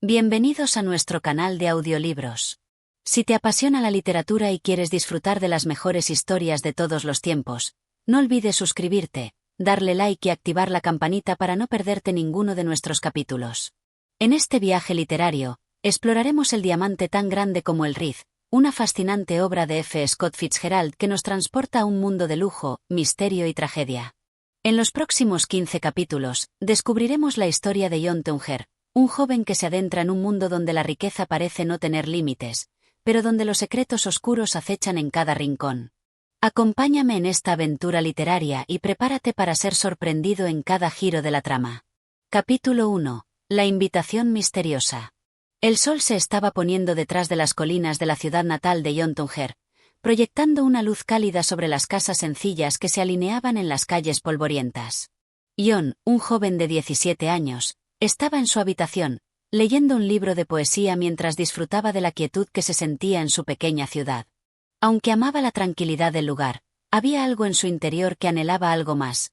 Bienvenidos a nuestro canal de audiolibros. Si te apasiona la literatura y quieres disfrutar de las mejores historias de todos los tiempos, no olvides suscribirte, darle like y activar la campanita para no perderte ninguno de nuestros capítulos. En este viaje literario, exploraremos el diamante tan grande como el Riz, una fascinante obra de F. Scott Fitzgerald que nos transporta a un mundo de lujo, misterio y tragedia. En los próximos 15 capítulos, descubriremos la historia de John Teunger, un joven que se adentra en un mundo donde la riqueza parece no tener límites, pero donde los secretos oscuros acechan en cada rincón. Acompáñame en esta aventura literaria y prepárate para ser sorprendido en cada giro de la trama. Capítulo 1. La invitación misteriosa. El sol se estaba poniendo detrás de las colinas de la ciudad natal de John Teunger, proyectando una luz cálida sobre las casas sencillas que se alineaban en las calles polvorientas. John, un joven de 17 años, estaba en su habitación, leyendo un libro de poesía mientras disfrutaba de la quietud que se sentía en su pequeña ciudad. Aunque amaba la tranquilidad del lugar, había algo en su interior que anhelaba algo más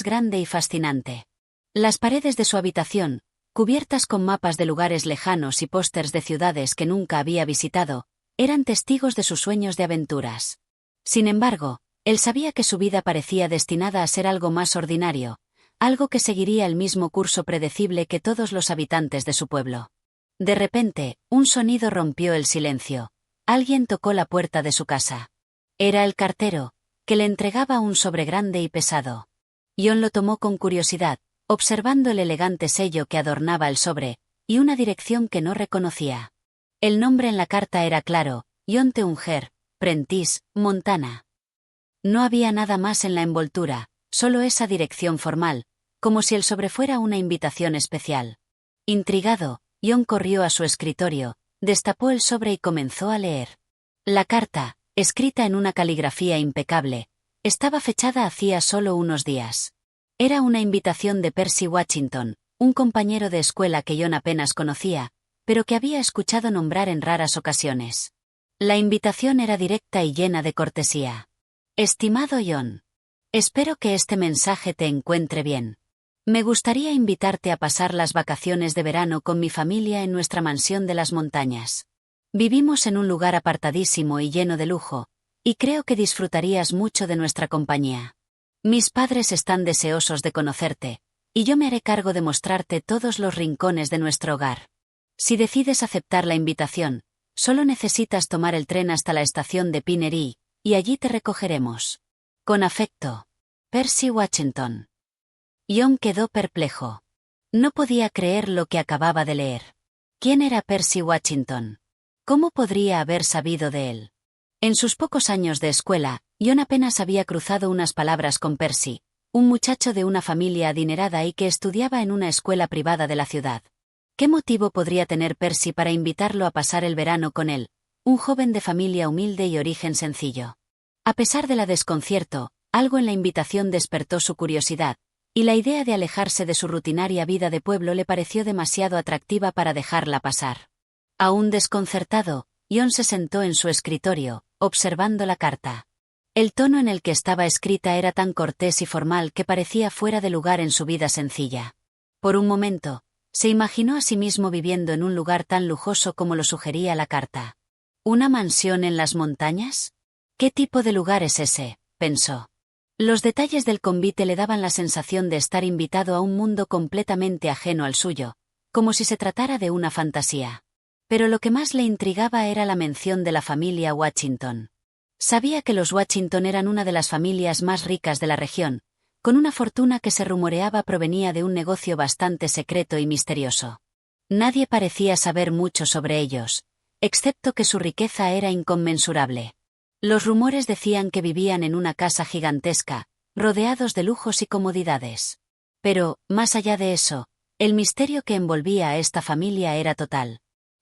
grande y fascinante. Las paredes de su habitación, cubiertas con mapas de lugares lejanos y pósters de ciudades que nunca había visitado, eran testigos de sus sueños de aventuras. Sin embargo, él sabía que su vida parecía destinada a ser algo más ordinario, algo que seguiría el mismo curso predecible que todos los habitantes de su pueblo. De repente, un sonido rompió el silencio. Alguien tocó la puerta de su casa. Era el cartero, que le entregaba un sobre grande y pesado. John lo tomó con curiosidad, observando el elegante sello que adornaba el sobre, y una dirección que no reconocía. El nombre en la carta era claro: John Teunger, Prentice, Montana. No había nada más en la envoltura, solo esa dirección formal, como si el sobre fuera una invitación especial. Intrigado, John corrió a su escritorio, destapó el sobre y comenzó a leer. La carta, escrita en una caligrafía impecable, estaba fechada hacía solo unos días. Era una invitación de Percy Washington, un compañero de escuela que John apenas conocía, pero que había escuchado nombrar en raras ocasiones. La invitación era directa y llena de cortesía. Estimado John, espero que este mensaje te encuentre bien. Me gustaría invitarte a pasar las vacaciones de verano con mi familia en nuestra mansión de las montañas. Vivimos en un lugar apartadísimo y lleno de lujo, y creo que disfrutarías mucho de nuestra compañía. Mis padres están deseosos de conocerte, y yo me haré cargo de mostrarte todos los rincones de nuestro hogar. Si decides aceptar la invitación, solo necesitas tomar el tren hasta la estación de Pinery, y allí te recogeremos. Con afecto, Percy Washington. John quedó perplejo. No podía creer lo que acababa de leer. ¿Quién era Percy Washington? ¿Cómo podría haber sabido de él? En sus pocos años de escuela, John apenas había cruzado unas palabras con Percy, un muchacho de una familia adinerada y que estudiaba en una escuela privada de la ciudad. ¿Qué motivo podría tener Percy para invitarlo a pasar el verano con él, un joven de familia humilde y origen sencillo? A pesar de la desconcierto, algo en la invitación despertó su curiosidad, y la idea de alejarse de su rutinaria vida de pueblo le pareció demasiado atractiva para dejarla pasar. Aún desconcertado, John se sentó en su escritorio, observando la carta. El tono en el que estaba escrita era tan cortés y formal que parecía fuera de lugar en su vida sencilla. Por un momento, se imaginó a sí mismo viviendo en un lugar tan lujoso como lo sugería la carta. ¿Una mansión en las montañas? ¿Qué tipo de lugar es ese?, pensó. Los detalles del convite le daban la sensación de estar invitado a un mundo completamente ajeno al suyo, como si se tratara de una fantasía. Pero lo que más le intrigaba era la mención de la familia Washington. Sabía que los Washington eran una de las familias más ricas de la región, con una fortuna que se rumoreaba provenía de un negocio bastante secreto y misterioso. Nadie parecía saber mucho sobre ellos, excepto que su riqueza era inconmensurable. Los rumores decían que vivían en una casa gigantesca, rodeados de lujos y comodidades. Pero, más allá de eso, el misterio que envolvía a esta familia era total.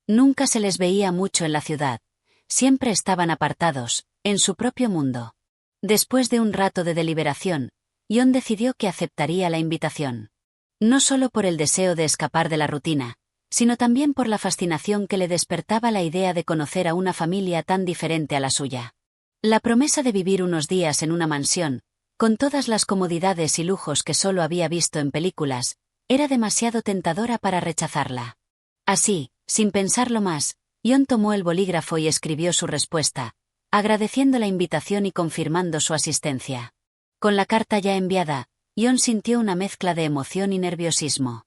Nunca se les veía mucho en la ciudad, siempre estaban apartados, en su propio mundo. Después de un rato de deliberación, John decidió que aceptaría la invitación. No solo por el deseo de escapar de la rutina, sino también por la fascinación que le despertaba la idea de conocer a una familia tan diferente a la suya. La promesa de vivir unos días en una mansión, con todas las comodidades y lujos que solo había visto en películas, era demasiado tentadora para rechazarla. Así, sin pensarlo más, Jon tomó el bolígrafo y escribió su respuesta, agradeciendo la invitación y confirmando su asistencia. Con la carta ya enviada, Jon sintió una mezcla de emoción y nerviosismo.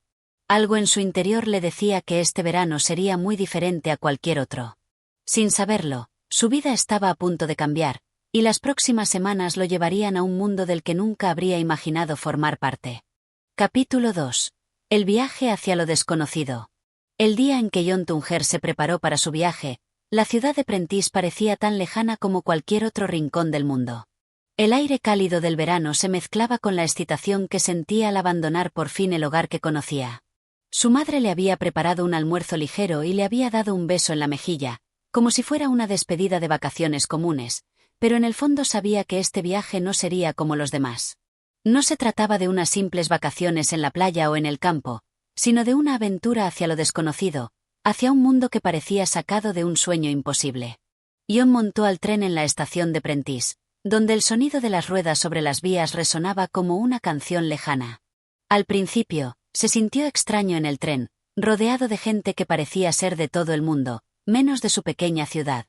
Algo en su interior le decía que este verano sería muy diferente a cualquier otro. Sin saberlo, su vida estaba a punto de cambiar, y las próximas semanas lo llevarían a un mundo del que nunca habría imaginado formar parte. Capítulo 2. El viaje hacia lo desconocido. El día en que Jon Tunger se preparó para su viaje, la ciudad de Prentice parecía tan lejana como cualquier otro rincón del mundo. El aire cálido del verano se mezclaba con la excitación que sentía al abandonar por fin el hogar que conocía. Su madre le había preparado un almuerzo ligero y le había dado un beso en la mejilla, como si fuera una despedida de vacaciones comunes, pero en el fondo sabía que este viaje no sería como los demás. No se trataba de unas simples vacaciones en la playa o en el campo, sino de una aventura hacia lo desconocido, hacia un mundo que parecía sacado de un sueño imposible. Jon montó al tren en la estación de Prentice, donde el sonido de las ruedas sobre las vías resonaba como una canción lejana. Al principio, se sintió extraño en el tren, rodeado de gente que parecía ser de todo el mundo, menos de su pequeña ciudad.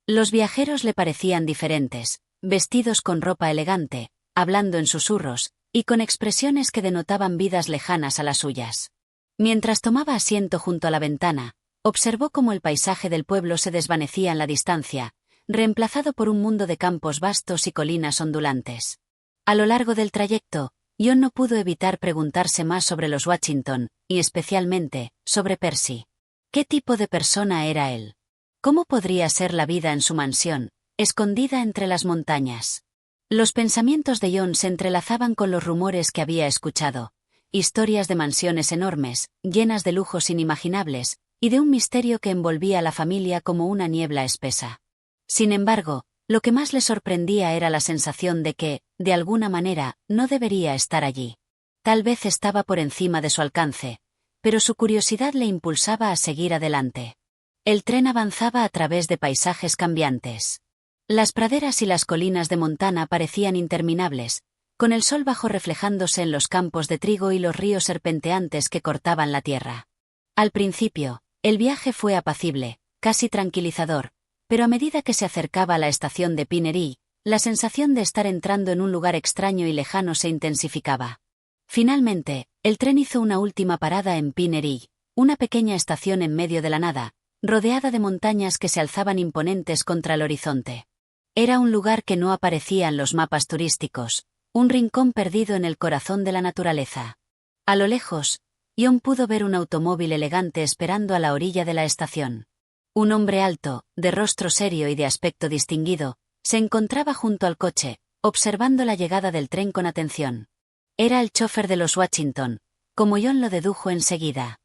Los viajeros le parecían diferentes, vestidos con ropa elegante, hablando en susurros, y con expresiones que denotaban vidas lejanas a las suyas. Mientras tomaba asiento junto a la ventana, observó cómo el paisaje del pueblo se desvanecía en la distancia, reemplazado por un mundo de campos vastos y colinas ondulantes. A lo largo del trayecto, Jon no pudo evitar preguntarse más sobre los Washington, y especialmente, sobre Percy. ¿Qué tipo de persona era él? ¿Cómo podría ser la vida en su mansión, escondida entre las montañas? Los pensamientos de Jon se entrelazaban con los rumores que había escuchado, historias de mansiones enormes, llenas de lujos inimaginables, y de un misterio que envolvía a la familia como una niebla espesa. Sin embargo, lo que más le sorprendía era la sensación de que, de alguna manera, no debería estar allí. Tal vez estaba por encima de su alcance, pero su curiosidad le impulsaba a seguir adelante. El tren avanzaba a través de paisajes cambiantes. Las praderas y las colinas de Montana parecían interminables, con el sol bajo reflejándose en los campos de trigo y los ríos serpenteantes que cortaban la tierra. Al principio, el viaje fue apacible, casi tranquilizador, pero a medida que se acercaba a la estación de Pinnery, la sensación de estar entrando en un lugar extraño y lejano se intensificaba. Finalmente, el tren hizo una última parada en Pinnery, una pequeña estación en medio de la nada, rodeada de montañas que se alzaban imponentes contra el horizonte. Era un lugar que no aparecía en los mapas turísticos, un rincón perdido en el corazón de la naturaleza. A lo lejos, Jon pudo ver un automóvil elegante esperando a la orilla de la estación. Un hombre alto, de rostro serio y de aspecto distinguido, se encontraba junto al coche, observando la llegada del tren con atención. Era el chofer de los Washington, como Jon lo dedujo enseguida.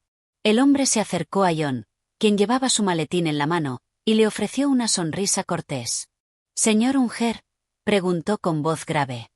El hombre se acercó a Jon, quien llevaba su maletín en la mano, y le ofreció una sonrisa cortés. «¿Señor Unger?», preguntó con voz grave.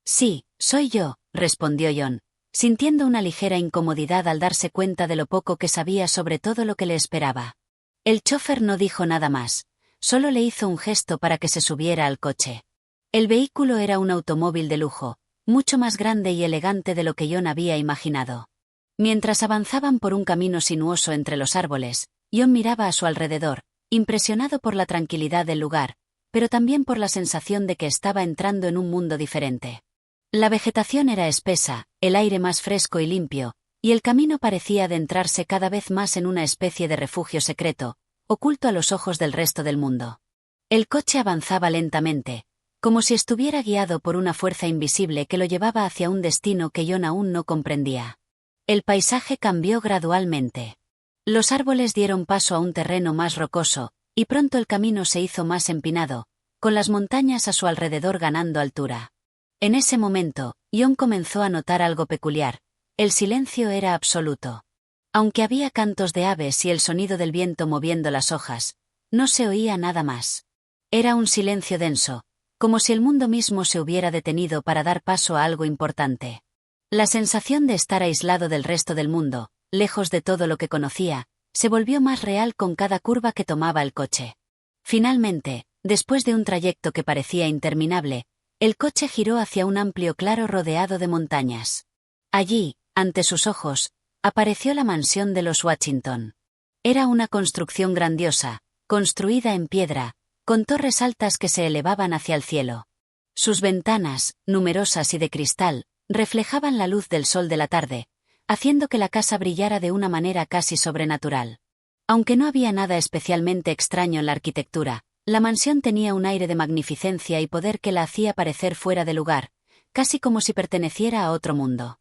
«Sí, soy yo», respondió Jon, sintiendo una ligera incomodidad al darse cuenta de lo poco que sabía sobre todo lo que le esperaba. El chofer no dijo nada más, solo le hizo un gesto para que se subiera al coche. El vehículo era un automóvil de lujo, mucho más grande y elegante de lo que Jon había imaginado. Mientras avanzaban por un camino sinuoso entre los árboles, Jon miraba a su alrededor, impresionado por la tranquilidad del lugar, pero también por la sensación de que estaba entrando en un mundo diferente. La vegetación era espesa, el aire más fresco y limpio, y el camino parecía adentrarse cada vez más en una especie de refugio secreto, oculto a los ojos del resto del mundo. El coche avanzaba lentamente, como si estuviera guiado por una fuerza invisible que lo llevaba hacia un destino que Jon aún no comprendía. El paisaje cambió gradualmente. Los árboles dieron paso a un terreno más rocoso, y pronto el camino se hizo más empinado, con las montañas a su alrededor ganando altura. En ese momento, Jon comenzó a notar algo peculiar. El silencio era absoluto. Aunque había cantos de aves y el sonido del viento moviendo las hojas, no se oía nada más. Era un silencio denso, como si el mundo mismo se hubiera detenido para dar paso a algo importante. La sensación de estar aislado del resto del mundo, lejos de todo lo que conocía, se volvió más real con cada curva que tomaba el coche. Finalmente, después de un trayecto que parecía interminable, el coche giró hacia un amplio claro rodeado de montañas. Allí, ante sus ojos, apareció la mansión de los Washington. Era una construcción grandiosa, construida en piedra, con torres altas que se elevaban hacia el cielo. Sus ventanas, numerosas y de cristal, reflejaban la luz del sol de la tarde, haciendo que la casa brillara de una manera casi sobrenatural. Aunque no había nada especialmente extraño en la arquitectura, la mansión tenía un aire de magnificencia y poder que la hacía parecer fuera de lugar, casi como si perteneciera a otro mundo.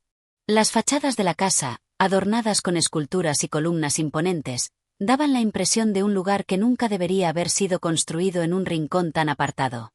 Las fachadas de la casa, adornadas con esculturas y columnas imponentes, daban la impresión de un lugar que nunca debería haber sido construido en un rincón tan apartado.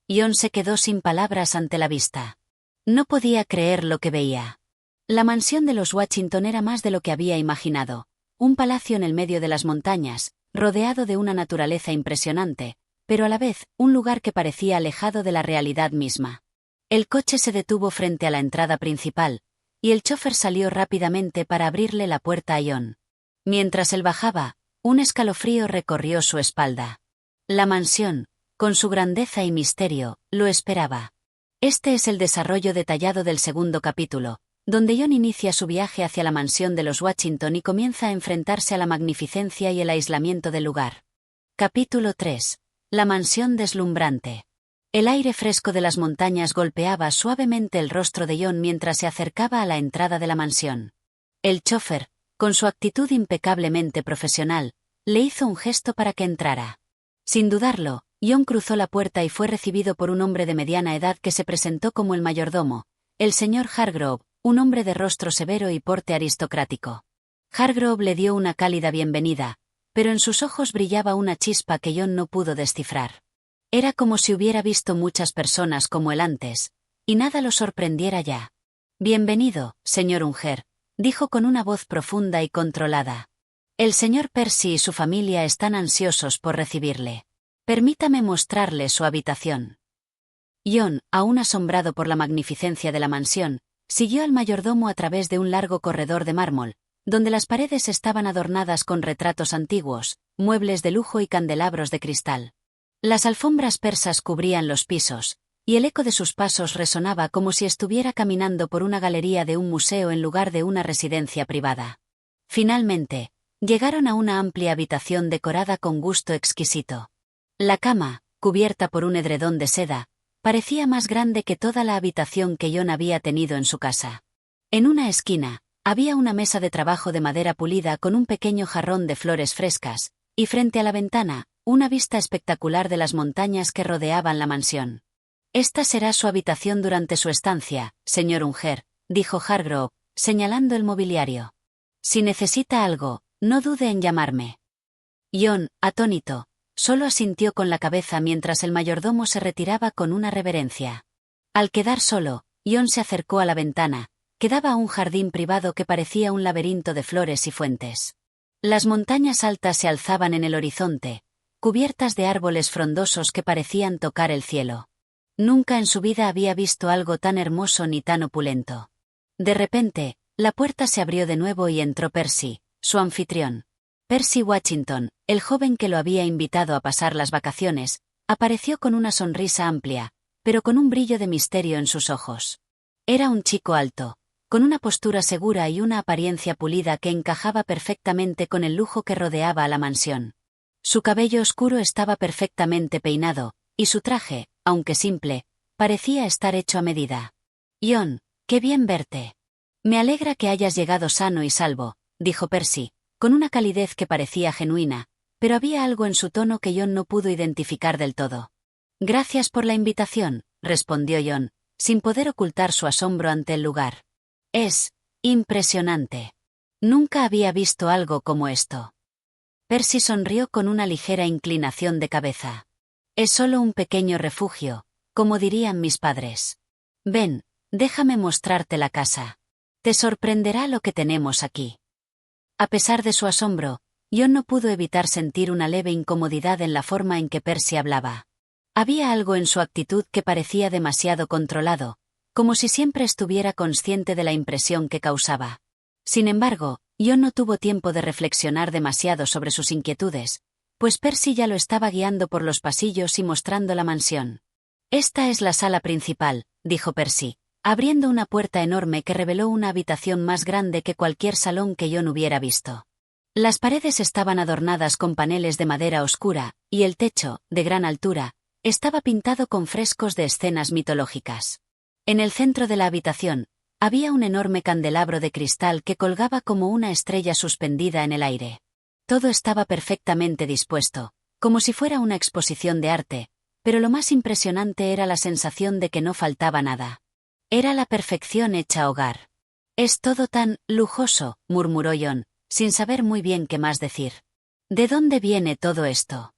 Jon se quedó sin palabras ante la vista. No podía creer lo que veía. La mansión de los Watchington era más de lo que había imaginado. Un palacio en el medio de las montañas, rodeado de una naturaleza impresionante, pero a la vez, un lugar que parecía alejado de la realidad misma. El coche se detuvo frente a la entrada principal, y el chófer salió rápidamente para abrirle la puerta a Jon. Mientras él bajaba, un escalofrío recorrió su espalda. La mansión, con su grandeza y misterio, lo esperaba. Este es el desarrollo detallado del segundo capítulo, donde Jon inicia su viaje hacia la mansión de los Watchington y comienza a enfrentarse a la magnificencia y el aislamiento del lugar. Capítulo 3. La mansión deslumbrante. El aire fresco de las montañas golpeaba suavemente el rostro de Jon mientras se acercaba a la entrada de la mansión. El chófer, con su actitud impecablemente profesional, le hizo un gesto para que entrara. Sin dudarlo, Jon cruzó la puerta y fue recibido por un hombre de mediana edad que se presentó como el mayordomo, el señor Hargrove, un hombre de rostro severo y porte aristocrático. Hargrove le dio una cálida bienvenida, pero en sus ojos brillaba una chispa que Jon no pudo descifrar. Era como si hubiera visto muchas personas como él antes, y nada lo sorprendiera ya. «Bienvenido, señor Unger», dijo con una voz profunda y controlada. «El señor Percy y su familia están ansiosos por recibirle. Permítame mostrarle su habitación». Jon, aún asombrado por la magnificencia de la mansión, siguió al mayordomo a través de un largo corredor de mármol, donde las paredes estaban adornadas con retratos antiguos, muebles de lujo y candelabros de cristal. Las alfombras persas cubrían los pisos, y el eco de sus pasos resonaba como si estuviera caminando por una galería de un museo en lugar de una residencia privada. Finalmente, llegaron a una amplia habitación decorada con gusto exquisito. La cama, cubierta por un edredón de seda, parecía más grande que toda la habitación que Jon había tenido en su casa. En una esquina, había una mesa de trabajo de madera pulida con un pequeño jarrón de flores frescas, y frente a la ventana, una vista espectacular de las montañas que rodeaban la mansión. «Esta será su habitación durante su estancia, señor Unger», dijo Hargrove, señalando el mobiliario. «Si necesita algo, no dude en llamarme». Jon, atónito, solo asintió con la cabeza mientras el mayordomo se retiraba con una reverencia. Al quedar solo, Jon se acercó a la ventana, que daba a un jardín privado que parecía un laberinto de flores y fuentes. Las montañas altas se alzaban en el horizonte, cubiertas de árboles frondosos que parecían tocar el cielo. Nunca en su vida había visto algo tan hermoso ni tan opulento. De repente, la puerta se abrió de nuevo y entró Percy, su anfitrión. Percy Watchington, el joven que lo había invitado a pasar las vacaciones, apareció con una sonrisa amplia, pero con un brillo de misterio en sus ojos. Era un chico alto, con una postura segura y una apariencia pulida que encajaba perfectamente con el lujo que rodeaba a la mansión. Su cabello oscuro estaba perfectamente peinado, y su traje, aunque simple, parecía estar hecho a medida. «Jon, qué bien verte. Me alegra que hayas llegado sano y salvo», dijo Percy, con una calidez que parecía genuina, pero había algo en su tono que Jon no pudo identificar del todo. «Gracias por la invitación», respondió Jon, sin poder ocultar su asombro ante el lugar. «Es impresionante. Nunca había visto algo como esto». Percy sonrió con una ligera inclinación de cabeza. «Es solo un pequeño refugio, como dirían mis padres. Ven, déjame mostrarte la casa. Te sorprenderá lo que tenemos aquí». A pesar de su asombro, Jon no pudo evitar sentir una leve incomodidad en la forma en que Percy hablaba. Había algo en su actitud que parecía demasiado controlado, como si siempre estuviera consciente de la impresión que causaba. Sin embargo, Jon no tuvo tiempo de reflexionar demasiado sobre sus inquietudes, pues Percy ya lo estaba guiando por los pasillos y mostrando la mansión. «Esta es la sala principal», dijo Percy, abriendo una puerta enorme que reveló una habitación más grande que cualquier salón que Jon hubiera visto. Las paredes estaban adornadas con paneles de madera oscura, y el techo, de gran altura, estaba pintado con frescos de escenas mitológicas. En el centro de la habitación, había un enorme candelabro de cristal que colgaba como una estrella suspendida en el aire. Todo estaba perfectamente dispuesto, como si fuera una exposición de arte, pero lo más impresionante era la sensación de que no faltaba nada. Era la perfección hecha hogar. «Es todo tan lujoso», murmuró Jon, sin saber muy bien qué más decir. «¿De dónde viene todo esto?».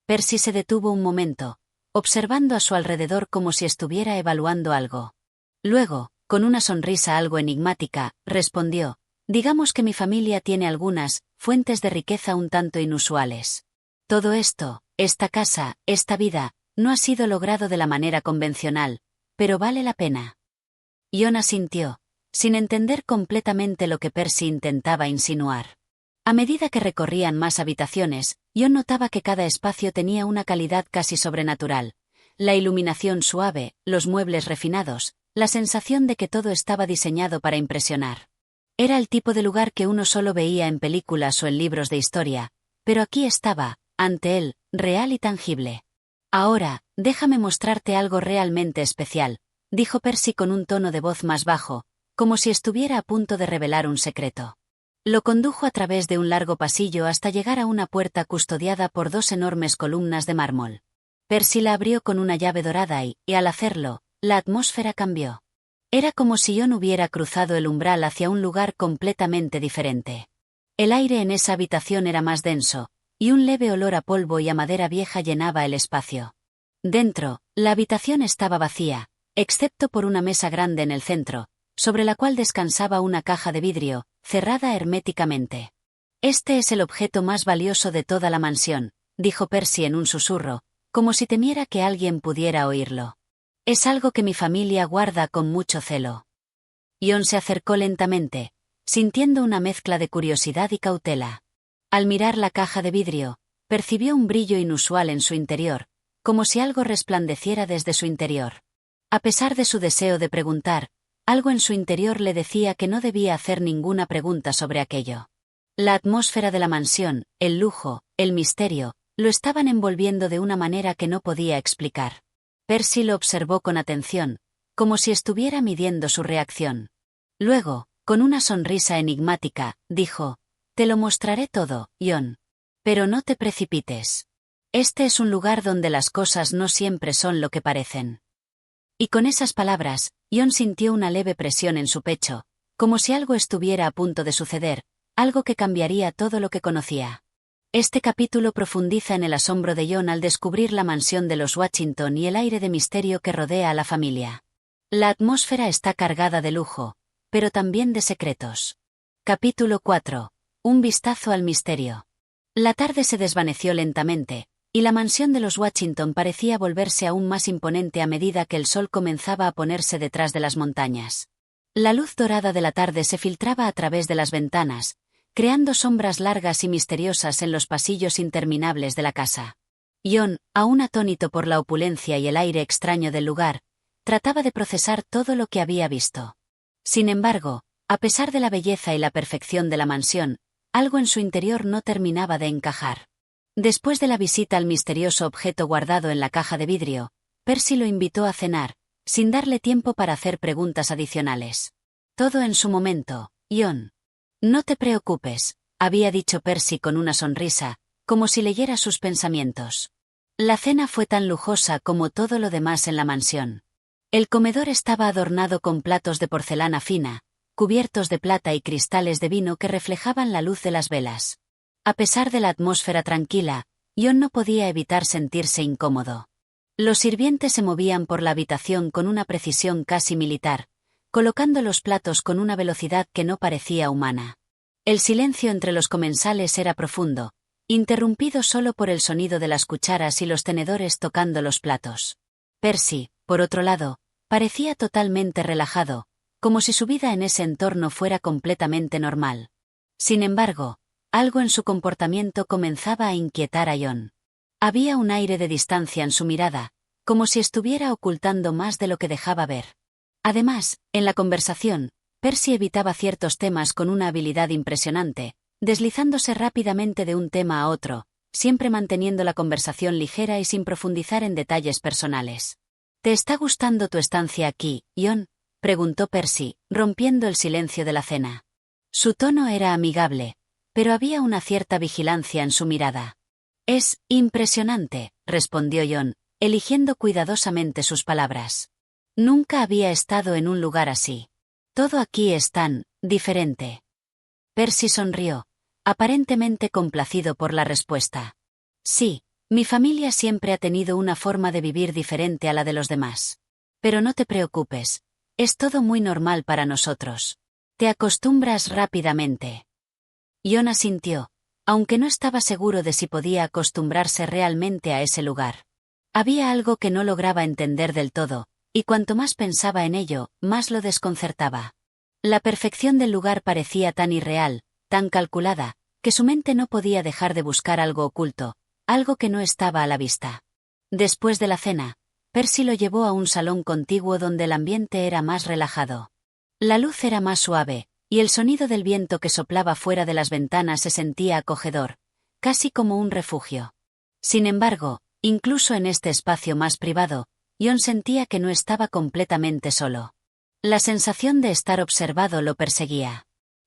Percy se detuvo un momento, observando a su alrededor como si estuviera evaluando algo. Luego, con una sonrisa algo enigmática, respondió: «Digamos que mi familia tiene algunas fuentes de riqueza un tanto inusuales. Todo esto, esta casa, esta vida, no ha sido logrado de la manera convencional, pero vale la pena». Jon asintió, sin entender completamente lo que Percy intentaba insinuar. A medida que recorrían más habitaciones, Jon notaba que cada espacio tenía una calidad casi sobrenatural. La iluminación suave, los muebles refinados, la sensación de que todo estaba diseñado para impresionar. Era el tipo de lugar que uno solo veía en películas o en libros de historia, pero aquí estaba, ante él, real y tangible. «Ahora, déjame mostrarte algo realmente especial», dijo Percy con un tono de voz más bajo, como si estuviera a punto de revelar un secreto. Lo condujo a través de un largo pasillo hasta llegar a una puerta custodiada por dos enormes columnas de mármol. Percy la abrió con una llave dorada y al hacerlo, la atmósfera cambió. Era como si Jon hubiera cruzado el umbral hacia un lugar completamente diferente. El aire en esa habitación era más denso, y un leve olor a polvo y a madera vieja llenaba el espacio. Dentro, la habitación estaba vacía, excepto por una mesa grande en el centro, sobre la cual descansaba una caja de vidrio, cerrada herméticamente. «Este es el objeto más valioso de toda la mansión», dijo Percy en un susurro, como si temiera que alguien pudiera oírlo. «Es algo que mi familia guarda con mucho celo». Jon se acercó lentamente, sintiendo una mezcla de curiosidad y cautela. Al mirar la caja de vidrio, percibió un brillo inusual en su interior, como si algo resplandeciera desde su interior. A pesar de su deseo de preguntar, algo en su interior le decía que no debía hacer ninguna pregunta sobre aquello. La atmósfera de la mansión, el lujo, el misterio, lo estaban envolviendo de una manera que no podía explicar. Percy lo observó con atención, como si estuviera midiendo su reacción. Luego, con una sonrisa enigmática, dijo: «Te lo mostraré todo, Jon. Pero no te precipites. Este es un lugar donde las cosas no siempre son lo que parecen». Y con esas palabras, Jon sintió una leve presión en su pecho, como si algo estuviera a punto de suceder, algo que cambiaría todo lo que conocía. Este capítulo profundiza en el asombro de Jon al descubrir la mansión de los Watchington y el aire de misterio que rodea a la familia. La atmósfera está cargada de lujo, pero también de secretos. Capítulo 4. Un vistazo al misterio. La tarde se desvaneció lentamente, y la mansión de los Watchington parecía volverse aún más imponente a medida que el sol comenzaba a ponerse detrás de las montañas. La luz dorada de la tarde se filtraba a través de las ventanas, creando sombras largas y misteriosas en los pasillos interminables de la casa. Jon, aún atónito por la opulencia y el aire extraño del lugar, trataba de procesar todo lo que había visto. Sin embargo, a pesar de la belleza y la perfección de la mansión, algo en su interior no terminaba de encajar. Después de la visita al misterioso objeto guardado en la caja de vidrio, Percy lo invitó a cenar, sin darle tiempo para hacer preguntas adicionales. «Todo en su momento, Jon. No te preocupes», había dicho Percy con una sonrisa, como si leyera sus pensamientos. La cena fue tan lujosa como todo lo demás en la mansión. El comedor estaba adornado con platos de porcelana fina, cubiertos de plata y cristales de vino que reflejaban la luz de las velas. A pesar de la atmósfera tranquila, Jon no podía evitar sentirse incómodo. Los sirvientes se movían por la habitación con una precisión casi militar, colocando los platos con una velocidad que no parecía humana. El silencio entre los comensales era profundo, interrumpido solo por el sonido de las cucharas y los tenedores tocando los platos. Percy, por otro lado, parecía totalmente relajado, como si su vida en ese entorno fuera completamente normal. Sin embargo, algo en su comportamiento comenzaba a inquietar a Jon. Había un aire de distancia en su mirada, como si estuviera ocultando más de lo que dejaba ver. Además, en la conversación, Percy evitaba ciertos temas con una habilidad impresionante, deslizándose rápidamente de un tema a otro, siempre manteniendo la conversación ligera y sin profundizar en detalles personales. ¿Te está gustando tu estancia aquí, Jon?, preguntó Percy, rompiendo el silencio de la cena. Su tono era amigable, pero había una cierta vigilancia en su mirada. Es impresionante, respondió Jon, eligiendo cuidadosamente sus palabras. Nunca había estado en un lugar así. Todo aquí es tan diferente. Percy sonrió, aparentemente complacido por la respuesta. Sí, mi familia siempre ha tenido una forma de vivir diferente a la de los demás. Pero no te preocupes, es todo muy normal para nosotros. Te acostumbras rápidamente. Jon asintió, aunque no estaba seguro de si podía acostumbrarse realmente a ese lugar. Había algo que no lograba entender del todo, y cuanto más pensaba en ello, más lo desconcertaba. La perfección del lugar parecía tan irreal, tan calculada, que su mente no podía dejar de buscar algo oculto, algo que no estaba a la vista. Después de la cena, Percy lo llevó a un salón contiguo donde el ambiente era más relajado. La luz era más suave, y el sonido del viento que soplaba fuera de las ventanas se sentía acogedor, casi como un refugio. Sin embargo, incluso en este espacio más privado, Jon sentía que no estaba completamente solo. La sensación de estar observado lo perseguía.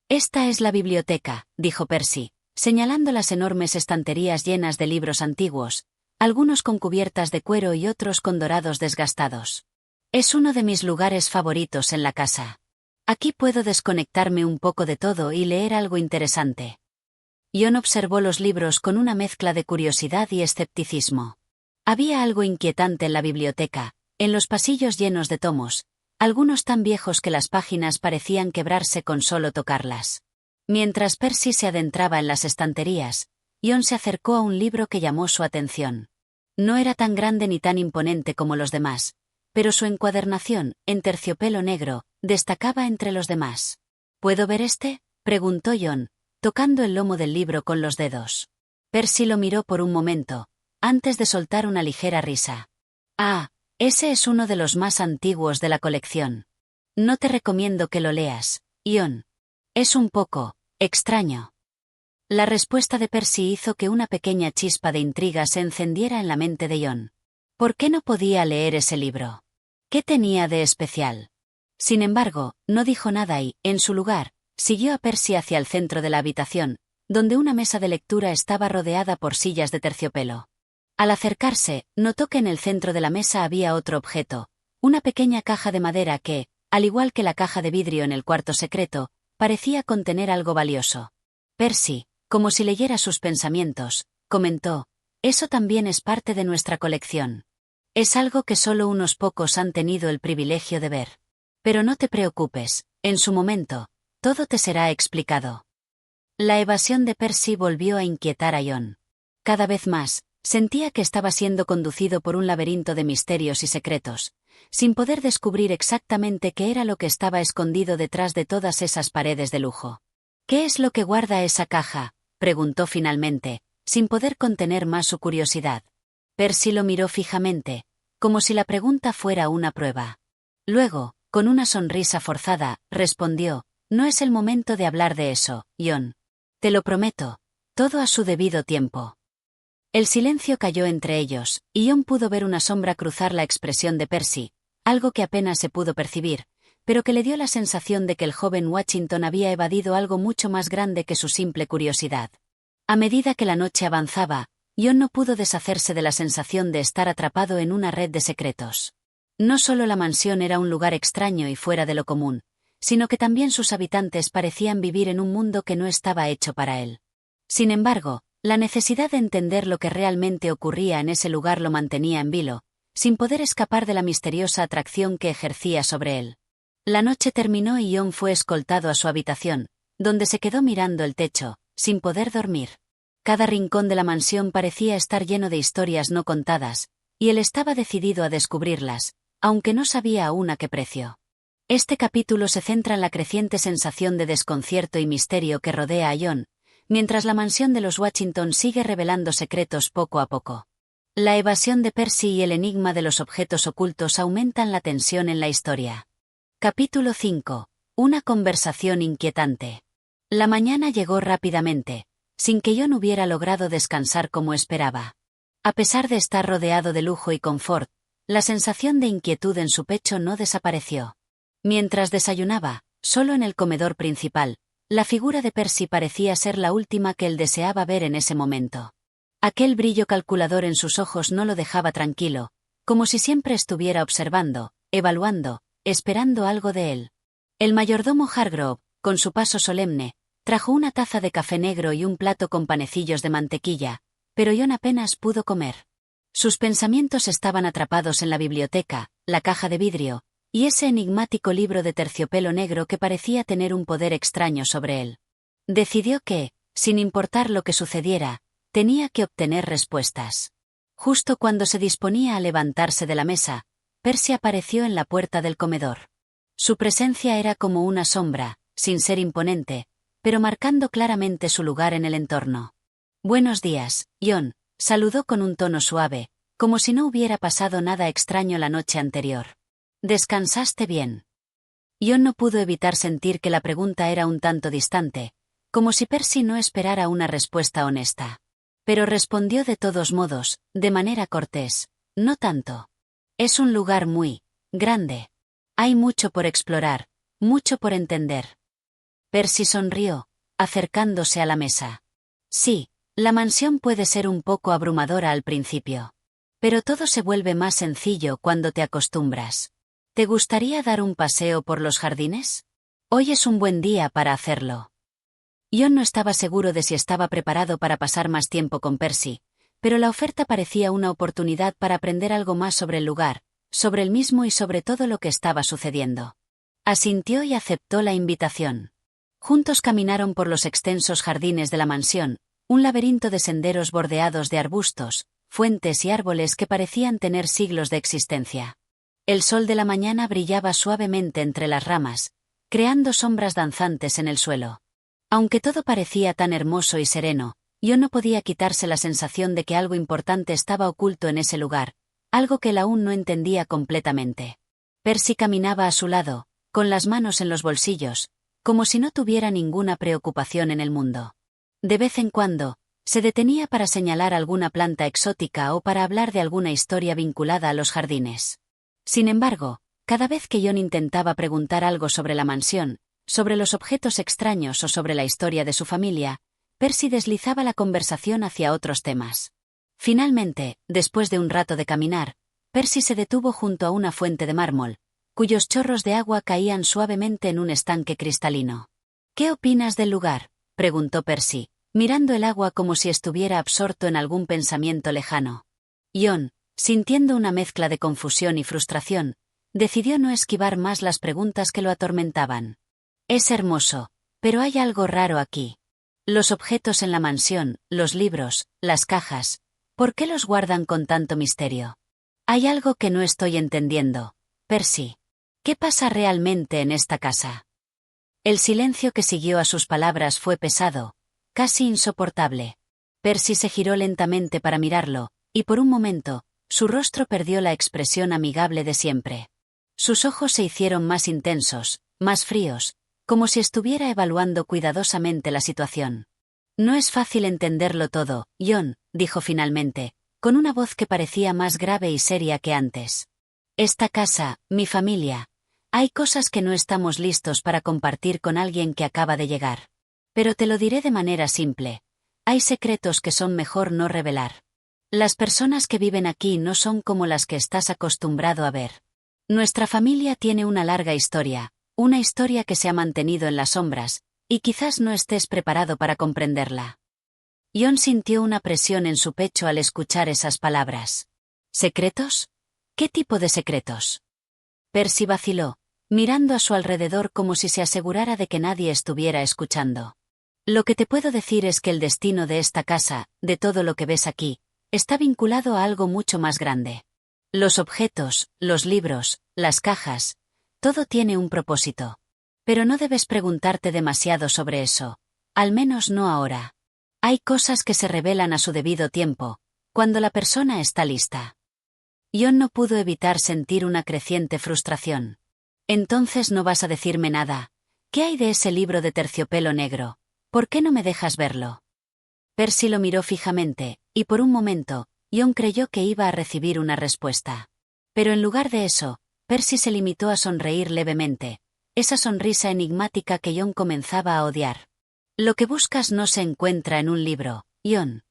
Esta es la biblioteca, dijo Percy, señalando las enormes estanterías llenas de libros antiguos, algunos con cubiertas de cuero y otros con dorados desgastados. Es uno de mis lugares favoritos en la casa. Aquí puedo desconectarme un poco de todo y leer algo interesante. Jon observó los libros con una mezcla de curiosidad y escepticismo. Había algo inquietante en la biblioteca, en los pasillos llenos de tomos, algunos tan viejos que las páginas parecían quebrarse con solo tocarlas. Mientras Percy se adentraba en las estanterías, Jon se acercó a un libro que llamó su atención. No era tan grande ni tan imponente como los demás, pero su encuadernación, en terciopelo negro, destacaba entre los demás. ¿Puedo ver este?, preguntó Jon, tocando el lomo del libro con los dedos. Percy lo miró por un momento, antes de soltar una ligera risa. Ah, ese es uno de los más antiguos de la colección. No te recomiendo que lo leas, Jon. Es un poco extraño. La respuesta de Percy hizo que una pequeña chispa de intriga se encendiera en la mente de Jon. ¿Por qué no podía leer ese libro? ¿Qué tenía de especial? Sin embargo, no dijo nada y, en su lugar, siguió a Percy hacia el centro de la habitación, donde una mesa de lectura estaba rodeada por sillas de terciopelo. Al acercarse, notó que en el centro de la mesa había otro objeto, una pequeña caja de madera que, al igual que la caja de vidrio en el cuarto secreto, parecía contener algo valioso. Percy, como si leyera sus pensamientos, comentó: «Eso también es parte de nuestra colección. Es algo que solo unos pocos han tenido el privilegio de ver. Pero no te preocupes, en su momento, todo te será explicado». La evasión de Percy volvió a inquietar a Jon. Cada vez más, sentía que estaba siendo conducido por un laberinto de misterios y secretos, sin poder descubrir exactamente qué era lo que estaba escondido detrás de todas esas paredes de lujo. «¿Qué es lo que guarda esa caja?», preguntó finalmente, sin poder contener más su curiosidad. Percy lo miró fijamente, como si la pregunta fuera una prueba. Luego, con una sonrisa forzada, respondió: «No es el momento de hablar de eso, Jon. Te lo prometo, todo a su debido tiempo». El silencio cayó entre ellos, y Jon pudo ver una sombra cruzar la expresión de Percy, algo que apenas se pudo percibir, pero que le dio la sensación de que el joven Watchington había evadido algo mucho más grande que su simple curiosidad. A medida que la noche avanzaba, Jon no pudo deshacerse de la sensación de estar atrapado en una red de secretos. No solo la mansión era un lugar extraño y fuera de lo común, sino que también sus habitantes parecían vivir en un mundo que no estaba hecho para él. Sin embargo, la necesidad de entender lo que realmente ocurría en ese lugar lo mantenía en vilo, sin poder escapar de la misteriosa atracción que ejercía sobre él. La noche terminó y Jon fue escoltado a su habitación, donde se quedó mirando el techo, sin poder dormir. Cada rincón de la mansión parecía estar lleno de historias no contadas, y él estaba decidido a descubrirlas, aunque no sabía aún a qué precio. Este capítulo se centra en la creciente sensación de desconcierto y misterio que rodea a Jon, mientras la mansión de los Watchington sigue revelando secretos poco a poco. La evasión de Percy y el enigma de los objetos ocultos aumentan la tensión en la historia. Capítulo 5. Una conversación inquietante. La mañana llegó rápidamente, sin que John hubiera logrado descansar como esperaba. A pesar de estar rodeado de lujo y confort, la sensación de inquietud en su pecho no desapareció. Mientras desayunaba, solo en el comedor principal, la figura de Percy parecía ser la última que él deseaba ver en ese momento. Aquel brillo calculador en sus ojos no lo dejaba tranquilo, como si siempre estuviera observando, evaluando, esperando algo de él. El mayordomo Hargrove, con su paso solemne, trajo una taza de café negro y un plato con panecillos de mantequilla, pero John apenas pudo comer. Sus pensamientos estaban atrapados en la biblioteca, la caja de vidrio, y ese enigmático libro de terciopelo negro que parecía tener un poder extraño sobre él. Decidió que, sin importar lo que sucediera, tenía que obtener respuestas. Justo cuando se disponía a levantarse de la mesa, Percy apareció en la puerta del comedor. Su presencia era como una sombra, sin ser imponente, pero marcando claramente su lugar en el entorno. «Buenos días, John», saludó con un tono suave, como si no hubiera pasado nada extraño la noche anterior. «¿Descansaste bien?» John no pudo evitar sentir que la pregunta era un tanto distante, como si Percy no esperara una respuesta honesta. Pero respondió de todos modos, de manera cortés: «No tanto. Es un lugar muy grande. Hay mucho por explorar, mucho por entender». Percy sonrió, acercándose a la mesa. «Sí, la mansión puede ser un poco abrumadora al principio. Pero todo se vuelve más sencillo cuando te acostumbras. ¿Te gustaría dar un paseo por los jardines? Hoy es un buen día para hacerlo». John no estaba seguro de si estaba preparado para pasar más tiempo con Percy, pero la oferta parecía una oportunidad para aprender algo más sobre el lugar, sobre él mismo y sobre todo lo que estaba sucediendo. Asintió y aceptó la invitación. Juntos caminaron por los extensos jardines de la mansión, un laberinto de senderos bordeados de arbustos, fuentes y árboles que parecían tener siglos de existencia. El sol de la mañana brillaba suavemente entre las ramas, creando sombras danzantes en el suelo. Aunque todo parecía tan hermoso y sereno, John no podía quitarse la sensación de que algo importante estaba oculto en ese lugar, algo que él aún no entendía completamente. Percy caminaba a su lado, con las manos en los bolsillos, como si no tuviera ninguna preocupación en el mundo. De vez en cuando, se detenía para señalar alguna planta exótica o para hablar de alguna historia vinculada a los jardines. Sin embargo, cada vez que John intentaba preguntar algo sobre la mansión, sobre los objetos extraños o sobre la historia de su familia, Percy deslizaba la conversación hacia otros temas. Finalmente, después de un rato de caminar, Percy se detuvo junto a una fuente de mármol, cuyos chorros de agua caían suavemente en un estanque cristalino. «¿Qué opinas del lugar?», preguntó Percy, mirando el agua como si estuviera absorto en algún pensamiento lejano. John, sintiendo una mezcla de confusión y frustración, decidió no esquivar más las preguntas que lo atormentaban. «Es hermoso, pero hay algo raro aquí. Los objetos en la mansión, los libros, las cajas, ¿por qué los guardan con tanto misterio? Hay algo que no estoy entendiendo, Percy. ¿Qué pasa realmente en esta casa?» El silencio que siguió a sus palabras fue pesado, casi insoportable. Percy se giró lentamente para mirarlo, y por un momento, su rostro perdió la expresión amigable de siempre. Sus ojos se hicieron más intensos, más fríos, como si estuviera evaluando cuidadosamente la situación. «No es fácil entenderlo todo, John», dijo finalmente, con una voz que parecía más grave y seria que antes. «Esta casa, mi familia. Hay cosas que no estamos listos para compartir con alguien que acaba de llegar. Pero te lo diré de manera simple. Hay secretos que son mejor no revelar. Las personas que viven aquí no son como las que estás acostumbrado a ver. Nuestra familia tiene una larga historia, una historia que se ha mantenido en las sombras, y quizás no estés preparado para comprenderla». John sintió una presión en su pecho al escuchar esas palabras. «¿Secretos? ¿Qué tipo de secretos?» Percy vaciló, mirando a su alrededor como si se asegurara de que nadie estuviera escuchando. «Lo que te puedo decir es que el destino de esta casa, de todo lo que ves aquí, está vinculado a algo mucho más grande. Los objetos, los libros, las cajas, todo tiene un propósito. Pero no debes preguntarte demasiado sobre eso, al menos no ahora. Hay cosas que se revelan a su debido tiempo, cuando la persona está lista». John no pudo evitar sentir una creciente frustración. «¿Entonces no vas a decirme nada? ¿Qué hay de ese libro de terciopelo negro? ¿Por qué no me dejas verlo? Percy lo miró fijamente, y por un momento, Jon creyó que iba a recibir una respuesta. Pero en lugar de eso, Percy se limitó a sonreír levemente, esa sonrisa enigmática que Jon comenzaba a odiar. Lo que buscas no se encuentra en un libro, Jon.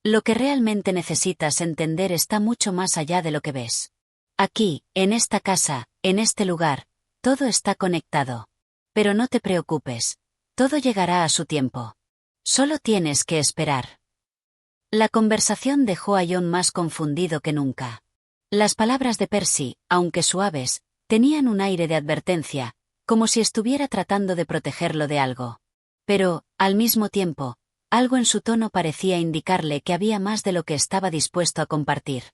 Lo que realmente necesitas entender está mucho más allá de lo que ves. Aquí, en esta casa, en este lugar, todo está conectado. Pero no te preocupes, todo llegará a su tiempo. Solo tienes que esperar. La conversación dejó a Jon más confundido que nunca. Las palabras de Percy, aunque suaves, tenían un aire de advertencia, como si estuviera tratando de protegerlo de algo. Pero, al mismo tiempo, algo en su tono parecía indicarle que había más de lo que estaba dispuesto a compartir.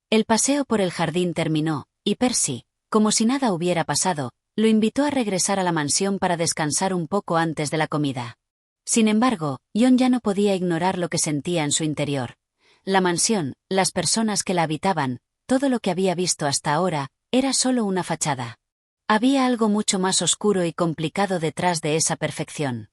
El paseo por el jardín terminó, y Percy, como si nada hubiera pasado, lo invitó a regresar a la mansión para descansar un poco antes de la comida. Sin embargo, Jon ya no podía ignorar lo que sentía en su interior. La mansión, las personas que la habitaban, todo lo que había visto hasta ahora, era solo una fachada. Había algo mucho más oscuro y complicado detrás de esa perfección.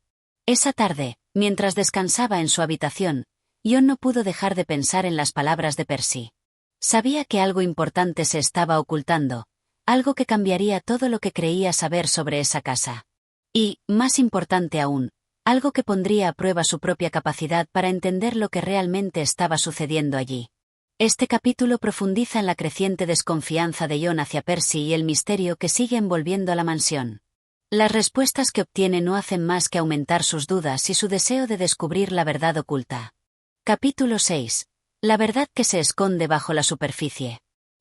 Esa tarde, mientras descansaba en su habitación, Jon no pudo dejar de pensar en las palabras de Percy. Sabía que algo importante se estaba ocultando, algo que cambiaría todo lo que creía saber sobre esa casa. Y, más importante aún, algo que pondría a prueba su propia capacidad para entender lo que realmente estaba sucediendo allí. Este capítulo profundiza en la creciente desconfianza de Jon hacia Percy y el misterio que sigue envolviendo a la mansión. Las respuestas que obtiene no hacen más que aumentar sus dudas y su deseo de descubrir la verdad oculta. Capítulo 6. La verdad que se esconde bajo la superficie.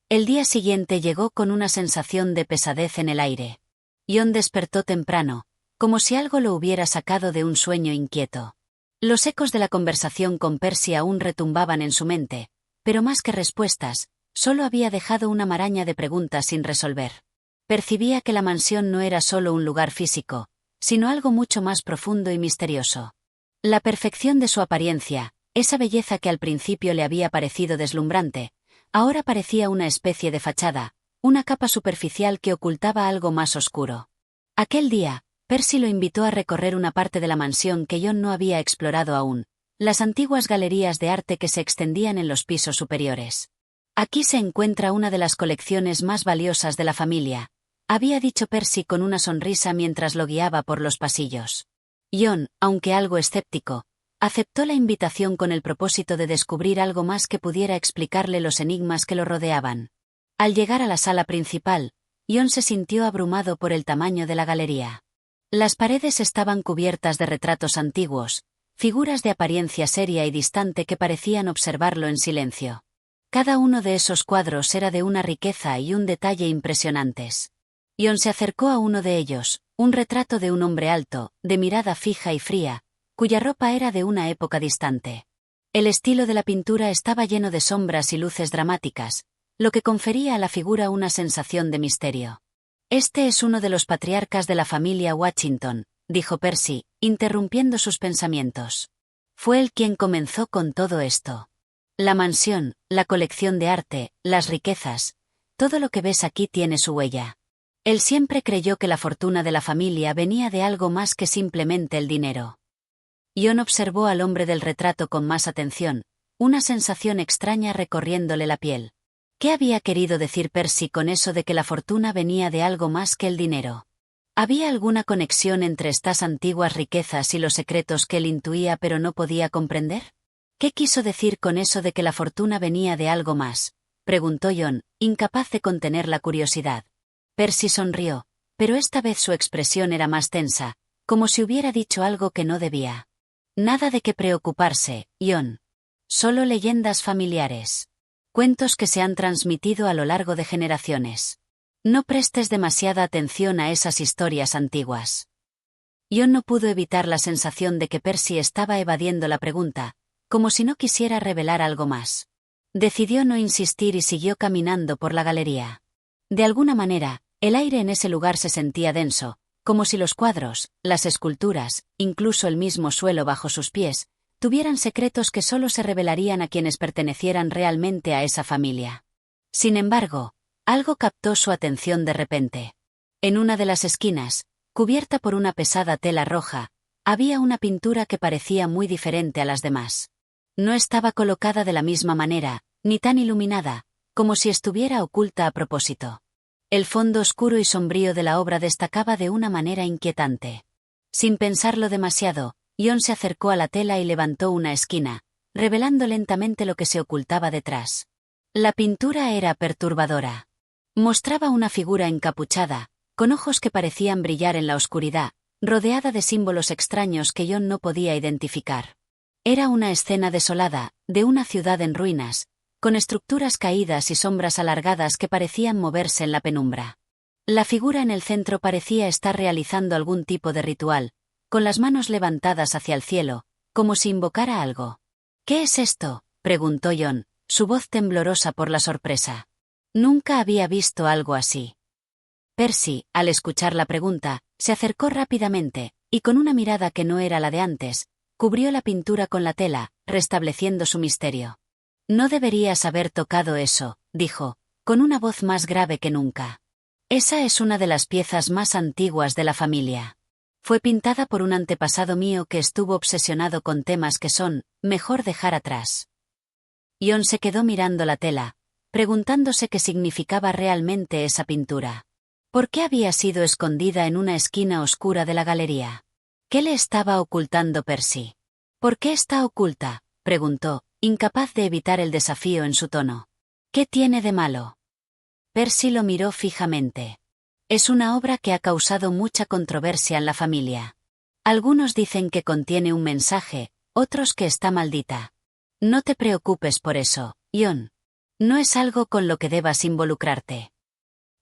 El día siguiente llegó con una sensación de pesadez en el aire. Jon despertó temprano, como si algo lo hubiera sacado de un sueño inquieto. Los ecos de la conversación con Percy aún retumbaban en su mente, pero más que respuestas, solo había dejado una maraña de preguntas sin resolver. Percibía que la mansión no era solo un lugar físico, sino algo mucho más profundo y misterioso. La perfección de su apariencia, esa belleza que al principio le había parecido deslumbrante, ahora parecía una especie de fachada, una capa superficial que ocultaba algo más oscuro. Aquel día, Percy lo invitó a recorrer una parte de la mansión que Jon no había explorado aún, las antiguas galerías de arte que se extendían en los pisos superiores. Aquí se encuentra una de las colecciones más valiosas de la familia, había dicho Percy con una sonrisa mientras lo guiaba por los pasillos. Jon, aunque algo escéptico, aceptó la invitación con el propósito de descubrir algo más que pudiera explicarle los enigmas que lo rodeaban. Al llegar a la sala principal, Jon se sintió abrumado por el tamaño de la galería. Las paredes estaban cubiertas de retratos antiguos, figuras de apariencia seria y distante que parecían observarlo en silencio. Cada uno de esos cuadros era de una riqueza y un detalle impresionantes. Jon se acercó a uno de ellos, un retrato de un hombre alto, de mirada fija y fría, cuya ropa era de una época distante. El estilo de la pintura estaba lleno de sombras y luces dramáticas, lo que confería a la figura una sensación de misterio. Este es uno de los patriarcas de la familia Washington, dijo Percy, interrumpiendo sus pensamientos. Fue él quien comenzó con todo esto. La mansión, la colección de arte, las riquezas, todo lo que ves aquí tiene su huella. Él siempre creyó que la fortuna de la familia venía de algo más que simplemente el dinero. Jon observó al hombre del retrato con más atención, una sensación extraña recorriéndole la piel. ¿Qué había querido decir Percy con eso de que la fortuna venía de algo más que el dinero? ¿Había alguna conexión entre estas antiguas riquezas y los secretos que él intuía pero no podía comprender? ¿Qué quiso decir con eso de que la fortuna venía de algo más?, preguntó Jon, incapaz de contener la curiosidad. Percy sonrió, pero esta vez su expresión era más tensa, como si hubiera dicho algo que no debía. Nada de qué preocuparse, Jon. Solo leyendas familiares. Cuentos que se han transmitido a lo largo de generaciones. No prestes demasiada atención a esas historias antiguas. Jon no pudo evitar la sensación de que Percy estaba evadiendo la pregunta, como si no quisiera revelar algo más. Decidió no insistir y siguió caminando por la galería. De alguna manera, el aire en ese lugar se sentía denso, como si los cuadros, las esculturas, incluso el mismo suelo bajo sus pies, tuvieran secretos que solo se revelarían a quienes pertenecieran realmente a esa familia. Sin embargo, algo captó su atención de repente. En una de las esquinas, Cubierta por una pesada tela roja, había una pintura que parecía muy diferente a las demás. No estaba colocada de la misma manera, ni tan iluminada, como si estuviera oculta a propósito. El fondo oscuro y sombrío de la obra destacaba de una manera inquietante. Sin pensarlo demasiado, Jon se acercó a la tela y levantó una esquina, revelando lentamente lo que se ocultaba detrás. La pintura era perturbadora. Mostraba una figura encapuchada, con ojos que parecían brillar en la oscuridad, rodeada de símbolos extraños que Jon no podía identificar. Era una escena desolada, de una ciudad en ruinas, con estructuras caídas y sombras alargadas que parecían moverse en la penumbra. La figura en el centro parecía estar realizando algún tipo de ritual, con las manos levantadas hacia el cielo, como si invocara algo. «¿Qué es esto?», preguntó Jon, su voz temblorosa por la sorpresa. Nunca había visto algo así. Percy, al escuchar la pregunta, se acercó rápidamente, y con una mirada que no era la de antes, cubrió la pintura con la tela, restableciendo su misterio. «No deberías haber tocado eso», dijo, con una voz más grave que nunca. «Esa es una de las piezas más antiguas de la familia. Fue pintada por un antepasado mío que estuvo obsesionado con temas que son mejor dejar atrás». Jon se quedó mirando la tela, preguntándose qué significaba realmente esa pintura. ¿Por qué había sido escondida en una esquina oscura de la galería? ¿Qué le estaba ocultando Percy? «¿Por qué está oculta?», preguntó, incapaz de evitar el desafío en su tono. «¿Qué tiene de malo?». Percy lo miró fijamente. «Es una obra que ha causado mucha controversia en la familia. Algunos dicen que contiene un mensaje, otros que está maldita. No te preocupes por eso, Jon. No es algo con lo que debas involucrarte».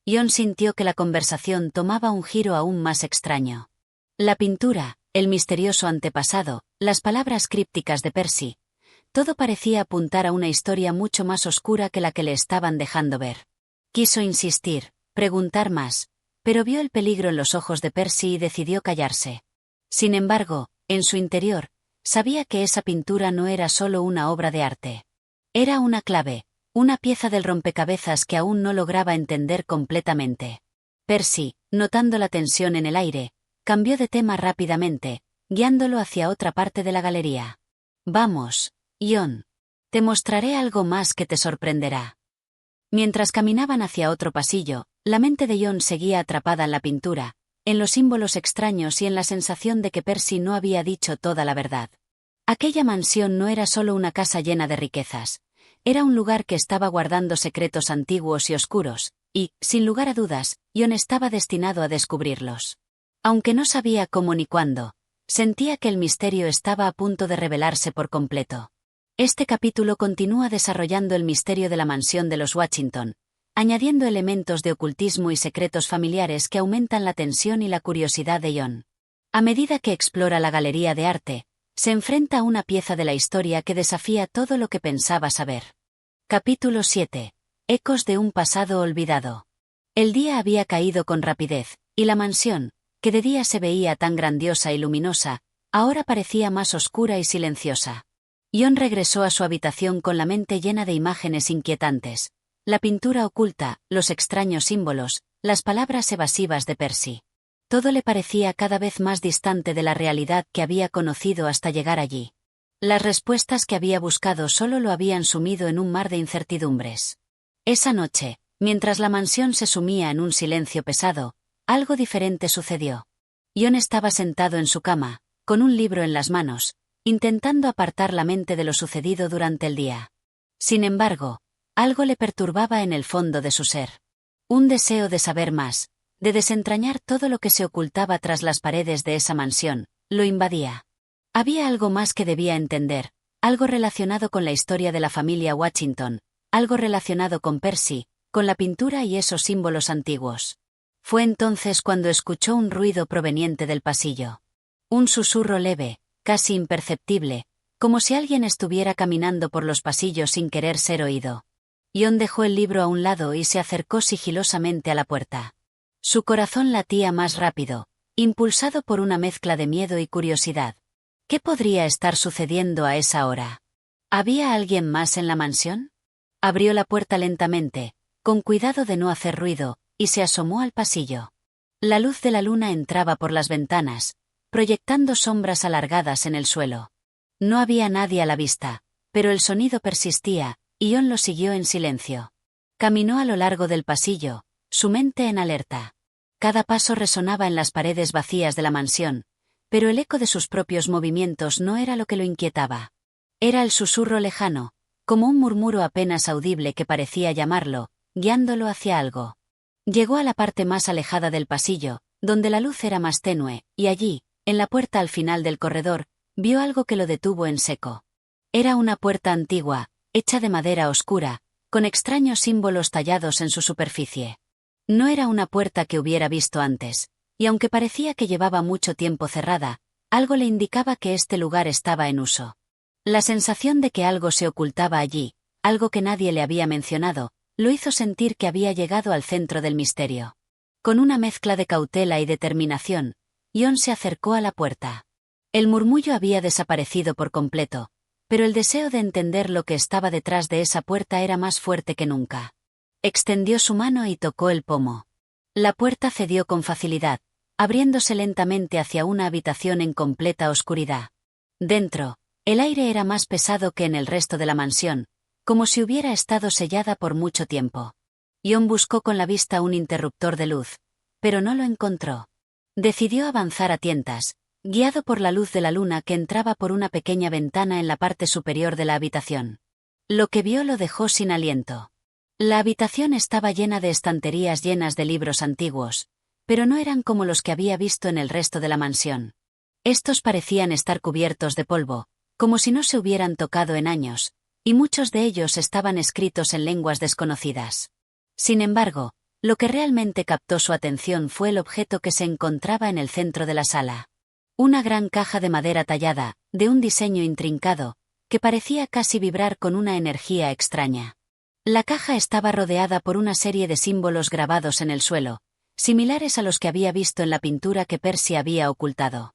Jon sintió que la conversación tomaba un giro aún más extraño. La pintura, el misterioso antepasado, las palabras crípticas de Percy, todo parecía apuntar a una historia mucho más oscura que la que le estaban dejando ver. Quiso insistir, preguntar más, pero vio el peligro en los ojos de Percy y decidió callarse. Sin embargo, en su interior, sabía que esa pintura no era solo una obra de arte. Era una clave, una pieza del rompecabezas que aún no lograba entender completamente. Percy, notando la tensión en el aire, cambió de tema rápidamente, guiándolo hacia otra parte de la galería. «Vamos, Jon. Te mostraré algo más que te sorprenderá». Mientras caminaban hacia otro pasillo, la mente de Jon seguía atrapada en la pintura, en los símbolos extraños y en la sensación de que Percy no había dicho toda la verdad. Aquella mansión no era solo una casa llena de riquezas. Era un lugar que estaba guardando secretos antiguos y oscuros, y, sin lugar a dudas, Jon estaba destinado a descubrirlos. Aunque no sabía cómo ni cuándo, sentía que el misterio estaba a punto de revelarse por completo. Este capítulo continúa desarrollando el misterio de la mansión de los Watchington, añadiendo elementos de ocultismo y secretos familiares que aumentan la tensión y la curiosidad de Jon. A medida que explora la galería de arte, se enfrenta a una pieza de la historia que desafía todo lo que pensaba saber. Capítulo 7. Ecos de un pasado olvidado. El día había caído con rapidez, y la mansión, que de día se veía tan grandiosa y luminosa, ahora parecía más oscura y silenciosa. Jon regresó a su habitación con la mente llena de imágenes inquietantes. La pintura oculta, los extraños símbolos, las palabras evasivas de Percy. Todo le parecía cada vez más distante de la realidad que había conocido hasta llegar allí. Las respuestas que había buscado solo lo habían sumido en un mar de incertidumbres. Esa noche, mientras la mansión se sumía en un silencio pesado, algo diferente sucedió. Jon estaba sentado en su cama, con un libro en las manos, intentando apartar la mente de lo sucedido durante el día. Sin embargo, algo le perturbaba en el fondo de su ser. Un deseo de saber más, de desentrañar todo lo que se ocultaba tras las paredes de esa mansión, lo invadía. Había algo más que debía entender, algo relacionado con la historia de la familia Watchington, algo relacionado con Percy, con la pintura y esos símbolos antiguos. Fue entonces cuando escuchó un ruido proveniente del pasillo. Un susurro leve, casi imperceptible, como si alguien estuviera caminando por los pasillos sin querer ser oído. Jon dejó el libro a un lado y se acercó sigilosamente a la puerta. Su corazón latía más rápido, impulsado por una mezcla de miedo y curiosidad. ¿Qué podría estar sucediendo a esa hora? ¿Había alguien más en la mansión? Abrió la puerta lentamente, con cuidado de no hacer ruido, y se asomó al pasillo. La luz de la luna entraba por las ventanas, proyectando sombras alargadas en el suelo. No había nadie a la vista, pero el sonido persistía, y Jon lo siguió en silencio. Caminó a lo largo del pasillo, su mente en alerta. Cada paso resonaba en las paredes vacías de la mansión, pero el eco de sus propios movimientos no era lo que lo inquietaba. Era el susurro lejano, como un murmuro apenas audible que parecía llamarlo, guiándolo hacia algo. Llegó a la parte más alejada del pasillo, donde la luz era más tenue, y allí, en la puerta al final del corredor, vio algo que lo detuvo en seco. Era una puerta antigua, hecha de madera oscura, con extraños símbolos tallados en su superficie. No era una puerta que hubiera visto antes, y aunque parecía que llevaba mucho tiempo cerrada, algo le indicaba que este lugar estaba en uso. La sensación de que algo se ocultaba allí, algo que nadie le había mencionado, lo hizo sentir que había llegado al centro del misterio. Con una mezcla de cautela y determinación, Jon se acercó a la puerta. El murmullo había desaparecido por completo, pero el deseo de entender lo que estaba detrás de esa puerta era más fuerte que nunca. Extendió su mano y tocó el pomo. La puerta cedió con facilidad, abriéndose lentamente hacia una habitación en completa oscuridad. Dentro, el aire era más pesado que en el resto de la mansión, como si hubiera estado sellada por mucho tiempo. Jon buscó con la vista un interruptor de luz, pero no lo encontró. Decidió avanzar a tientas, guiado por la luz de la luna que entraba por una pequeña ventana en la parte superior de la habitación. Lo que vio lo dejó sin aliento. La habitación estaba llena de estanterías llenas de libros antiguos, pero no eran como los que había visto en el resto de la mansión. Estos parecían estar cubiertos de polvo, como si no se hubieran tocado en años, y muchos de ellos estaban escritos en lenguas desconocidas. Sin embargo, lo que realmente captó su atención fue el objeto que se encontraba en el centro de la sala. Una gran caja de madera tallada, de un diseño intrincado, que parecía casi vibrar con una energía extraña. La caja estaba rodeada por una serie de símbolos grabados en el suelo, similares a los que había visto en la pintura que Percy había ocultado.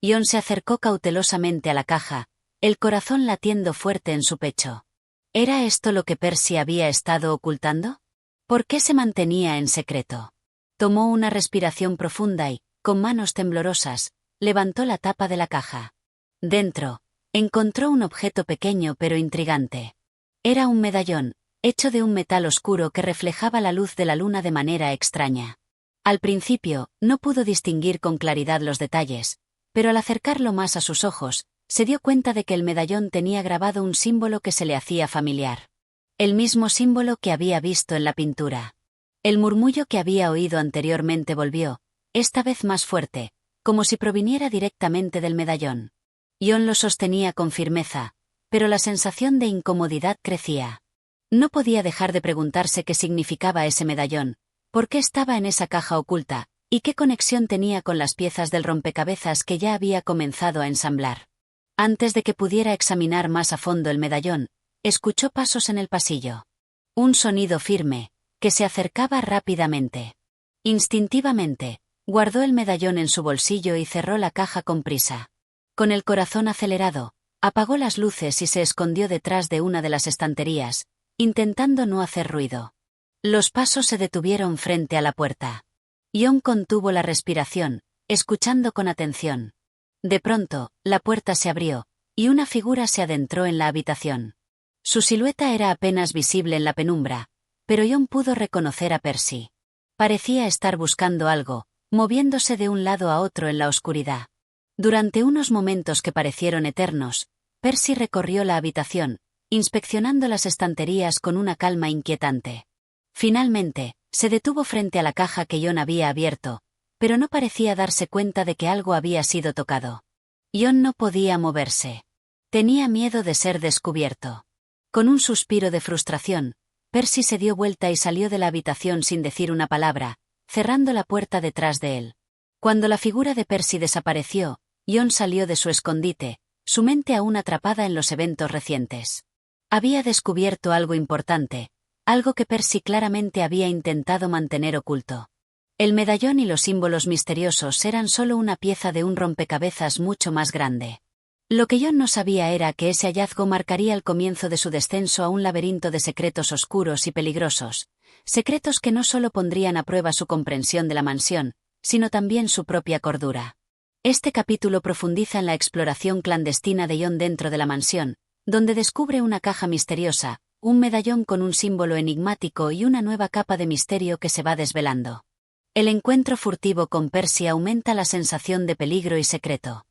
Jon se acercó cautelosamente a la caja, el corazón latiendo fuerte en su pecho. ¿Era esto lo que Percy había estado ocultando? ¿Por qué se mantenía en secreto? Tomó una respiración profunda y, con manos temblorosas, levantó la tapa de la caja. Dentro, encontró un objeto pequeño pero intrigante. Era un medallón, hecho de un metal oscuro que reflejaba la luz de la luna de manera extraña. Al principio, no pudo distinguir con claridad los detalles, pero al acercarlo más a sus ojos, se dio cuenta de que el medallón tenía grabado un símbolo que se le hacía familiar. El mismo símbolo que había visto en la pintura. El murmullo que había oído anteriormente volvió, esta vez más fuerte, como si proviniera directamente del medallón. Jon lo sostenía con firmeza, pero la sensación de incomodidad crecía. No podía dejar de preguntarse qué significaba ese medallón, por qué estaba en esa caja oculta, y qué conexión tenía con las piezas del rompecabezas que ya había comenzado a ensamblar. Antes de que pudiera examinar más a fondo el medallón, escuchó pasos en el pasillo. Un sonido firme, que se acercaba rápidamente. Instintivamente, guardó el medallón en su bolsillo y cerró la caja con prisa. Con el corazón acelerado, apagó las luces y se escondió detrás de una de las estanterías, intentando no hacer ruido. Los pasos se detuvieron frente a la puerta. Jon contuvo la respiración, escuchando con atención. De pronto, la puerta se abrió, y una figura se adentró en la habitación. Su silueta era apenas visible en la penumbra, pero Jon pudo reconocer a Percy. Parecía estar buscando algo, moviéndose de un lado a otro en la oscuridad. Durante unos momentos que parecieron eternos, Percy recorrió la habitación, inspeccionando las estanterías con una calma inquietante. Finalmente, se detuvo frente a la caja que Jon había abierto, pero no parecía darse cuenta de que algo había sido tocado. Jon no podía moverse. Tenía miedo de ser descubierto. Con un suspiro de frustración, Percy se dio vuelta y salió de la habitación sin decir una palabra, cerrando la puerta detrás de él. Cuando la figura de Percy desapareció, Jon salió de su escondite, su mente aún atrapada en los eventos recientes. Había descubierto algo importante, algo que Percy claramente había intentado mantener oculto. El medallón y los símbolos misteriosos eran solo una pieza de un rompecabezas mucho más grande. Lo que Jon no sabía era que ese hallazgo marcaría el comienzo de su descenso a un laberinto de secretos oscuros y peligrosos, secretos que no solo pondrían a prueba su comprensión de la mansión, sino también su propia cordura. Este capítulo profundiza en la exploración clandestina de Jon dentro de la mansión, donde descubre una caja misteriosa, un medallón con un símbolo enigmático y una nueva capa de misterio que se va desvelando. El encuentro furtivo con Percy aumenta la sensación de peligro y secreto.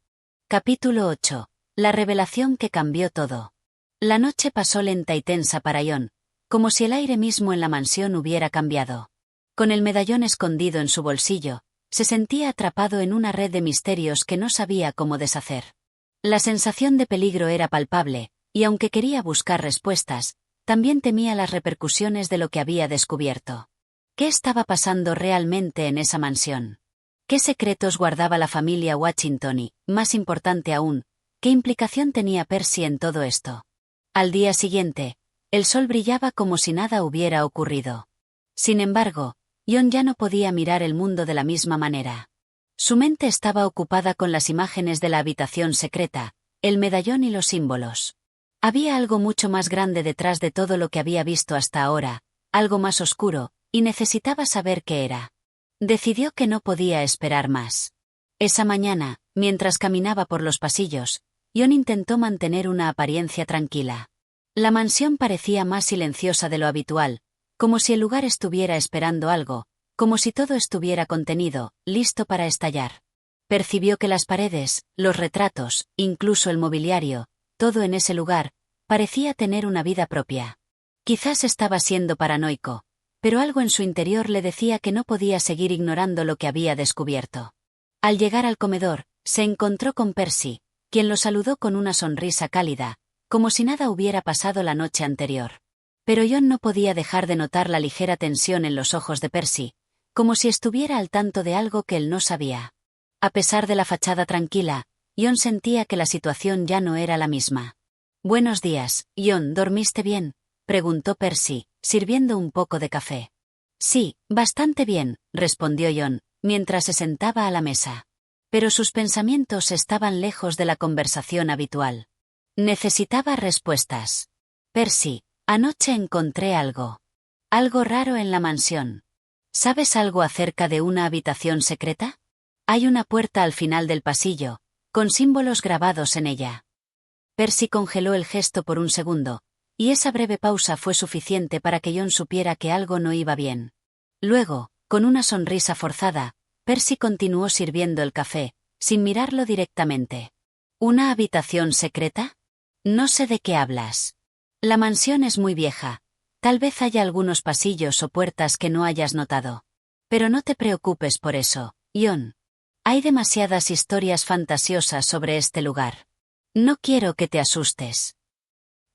Capítulo 8. La revelación que cambió todo. La noche pasó lenta y tensa para Jon, como si el aire mismo en la mansión hubiera cambiado. Con el medallón escondido en su bolsillo, se sentía atrapado en una red de misterios que no sabía cómo deshacer. La sensación de peligro era palpable, y aunque quería buscar respuestas, también temía las repercusiones de lo que había descubierto. ¿Qué estaba pasando realmente en esa mansión? ¿Qué secretos guardaba la familia Watchington y, más importante aún, qué implicación tenía Percy en todo esto? Al día siguiente, el sol brillaba como si nada hubiera ocurrido. Sin embargo, Jon ya no podía mirar el mundo de la misma manera. Su mente estaba ocupada con las imágenes de la habitación secreta, el medallón y los símbolos. Había algo mucho más grande detrás de todo lo que había visto hasta ahora, algo más oscuro, y necesitaba saber qué era. Decidió que no podía esperar más. Esa mañana, mientras caminaba por los pasillos, Jon intentó mantener una apariencia tranquila. La mansión parecía más silenciosa de lo habitual, como si el lugar estuviera esperando algo, como si todo estuviera contenido, listo para estallar. Percibió que las paredes, los retratos, incluso el mobiliario, todo en ese lugar, parecía tener una vida propia. Quizás estaba siendo paranoico, pero algo en su interior le decía que no podía seguir ignorando lo que había descubierto. Al llegar al comedor, se encontró con Percy, quien lo saludó con una sonrisa cálida, como si nada hubiera pasado la noche anterior. Pero Jon no podía dejar de notar la ligera tensión en los ojos de Percy, como si estuviera al tanto de algo que él no sabía. A pesar de la fachada tranquila, Jon sentía que la situación ya no era la misma. «Buenos días, Jon, ¿dormiste bien?», preguntó Percy, sirviendo un poco de café. «Sí, bastante bien», respondió Jon, mientras se sentaba a la mesa. Pero sus pensamientos estaban lejos de la conversación habitual. Necesitaba respuestas. «Percy, anoche encontré algo. Algo raro en la mansión. ¿Sabes algo acerca de una habitación secreta? Hay una puerta al final del pasillo, con símbolos grabados en ella». Percy congeló el gesto por un segundo, y esa breve pausa fue suficiente para que Jon supiera que algo no iba bien. Luego, con una sonrisa forzada, Percy continuó sirviendo el café, sin mirarlo directamente. ¿Una habitación secreta? No sé de qué hablas. La mansión es muy vieja. Tal vez haya algunos pasillos o puertas que no hayas notado. Pero no te preocupes por eso, Jon. Hay demasiadas historias fantasiosas sobre este lugar. No quiero que te asustes.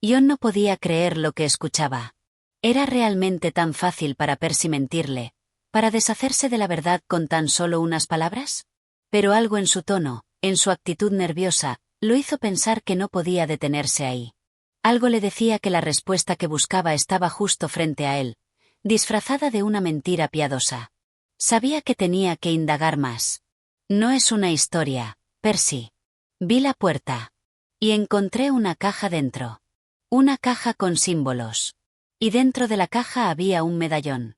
Jon no podía creer lo que escuchaba. ¿Era realmente tan fácil para Percy mentirle, para deshacerse de la verdad con tan solo unas palabras? Pero algo en su tono, en su actitud nerviosa, lo hizo pensar que no podía detenerse ahí. Algo le decía que la respuesta que buscaba estaba justo frente a él, disfrazada de una mentira piadosa. Sabía que tenía que indagar más. No es una historia, Percy. Vi la puerta. Y encontré una caja dentro. Una caja con símbolos. Y dentro de la caja había un medallón.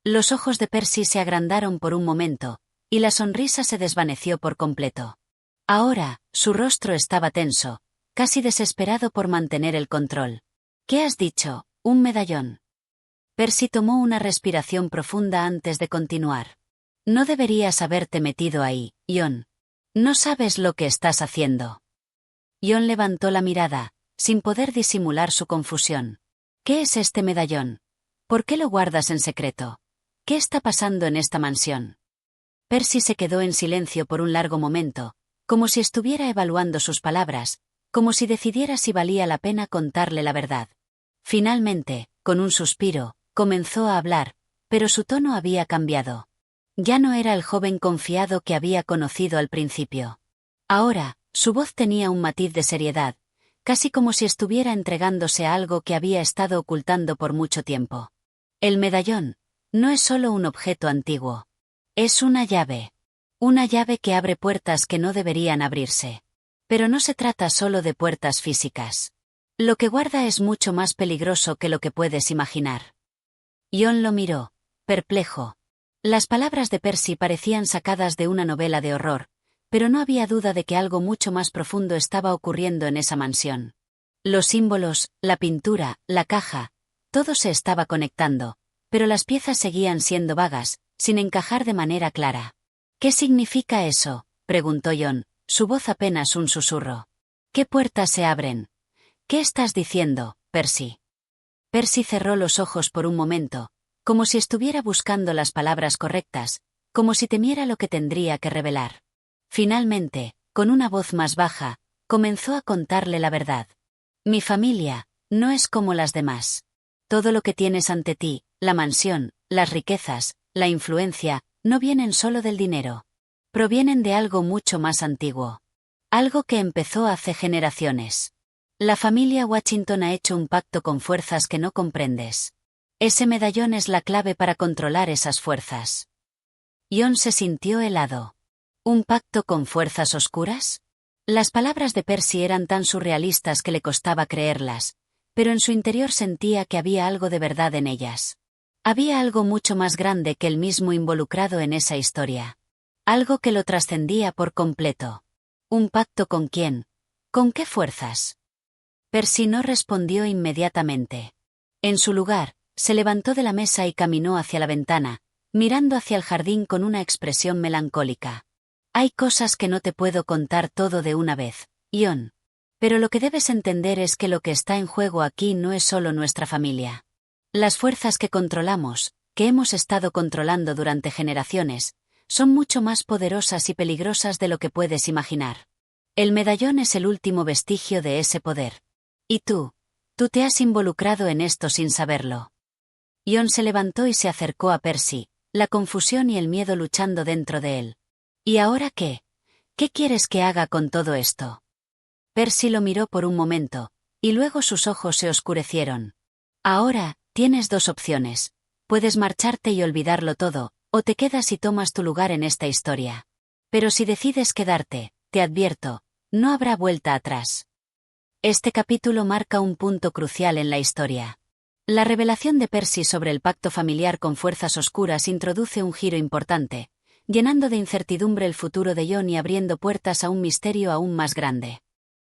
Los ojos de Percy se agrandaron por un momento, y la sonrisa se desvaneció por completo. Ahora, su rostro estaba tenso, casi desesperado por mantener el control. ¿Qué has dicho? ¿Un medallón? Percy tomó una respiración profunda antes de continuar. No deberías haberte metido ahí, Jon. No sabes lo que estás haciendo. Jon levantó la mirada, sin poder disimular su confusión. ¿Qué es este medallón? ¿Por qué lo guardas en secreto? ¿Qué está pasando en esta mansión? Percy se quedó en silencio por un largo momento, como si estuviera evaluando sus palabras, como si decidiera si valía la pena contarle la verdad. Finalmente, con un suspiro, comenzó a hablar, pero su tono había cambiado. Ya no era el joven confiado que había conocido al principio. Ahora, su voz tenía un matiz de seriedad, casi como si estuviera entregándose a algo que había estado ocultando por mucho tiempo. El medallón no es solo un objeto antiguo. Es una llave. Una llave que abre puertas que no deberían abrirse. Pero no se trata solo de puertas físicas. Lo que guarda es mucho más peligroso que lo que puedes imaginar. Jon lo miró, perplejo. Las palabras de Percy parecían sacadas de una novela de horror, pero no había duda de que algo mucho más profundo estaba ocurriendo en esa mansión. Los símbolos, la pintura, la caja, todo se estaba conectando, pero las piezas seguían siendo vagas, sin encajar de manera clara. ¿Qué significa eso?, preguntó Jon, su voz apenas un susurro. ¿Qué puertas se abren? ¿Qué estás diciendo, Percy? Percy cerró los ojos por un momento, como si estuviera buscando las palabras correctas, como si temiera lo que tendría que revelar. Finalmente, con una voz más baja, comenzó a contarle la verdad. Mi familia no es como las demás. Todo lo que tienes ante ti, la mansión, las riquezas, la influencia, no vienen solo del dinero. Provienen de algo mucho más antiguo. Algo que empezó hace generaciones. La familia Washington ha hecho un pacto con fuerzas que no comprendes. Ese medallón es la clave para controlar esas fuerzas. Jon se sintió helado. ¿Un pacto con fuerzas oscuras? Las palabras de Percy eran tan surrealistas que le costaba creerlas, pero en su interior sentía que había algo de verdad en ellas. Había algo mucho más grande que él mismo involucrado en esa historia. Algo que lo trascendía por completo. ¿Un pacto con quién? ¿Con qué fuerzas? Percy no respondió inmediatamente. En su lugar, se levantó de la mesa y caminó hacia la ventana, mirando hacia el jardín con una expresión melancólica. Hay cosas que no te puedo contar todo de una vez, Jon. Pero lo que debes entender es que lo que está en juego aquí no es solo nuestra familia. Las fuerzas que controlamos, que hemos estado controlando durante generaciones, son mucho más poderosas y peligrosas de lo que puedes imaginar. El medallón es el último vestigio de ese poder. Y tú te has involucrado en esto sin saberlo. Jon se levantó y se acercó a Percy, la confusión y el miedo luchando dentro de él. ¿Y ahora qué? ¿Qué quieres que haga con todo esto? Percy lo miró por un momento, y luego sus ojos se oscurecieron. Ahora, tienes dos opciones. Puedes marcharte y olvidarlo todo, o te quedas y tomas tu lugar en esta historia. Pero si decides quedarte, te advierto, no habrá vuelta atrás. Este capítulo marca un punto crucial en la historia. La revelación de Percy sobre el pacto familiar con fuerzas oscuras introduce un giro importante, llenando de incertidumbre el futuro de Jon y abriendo puertas a un misterio aún más grande.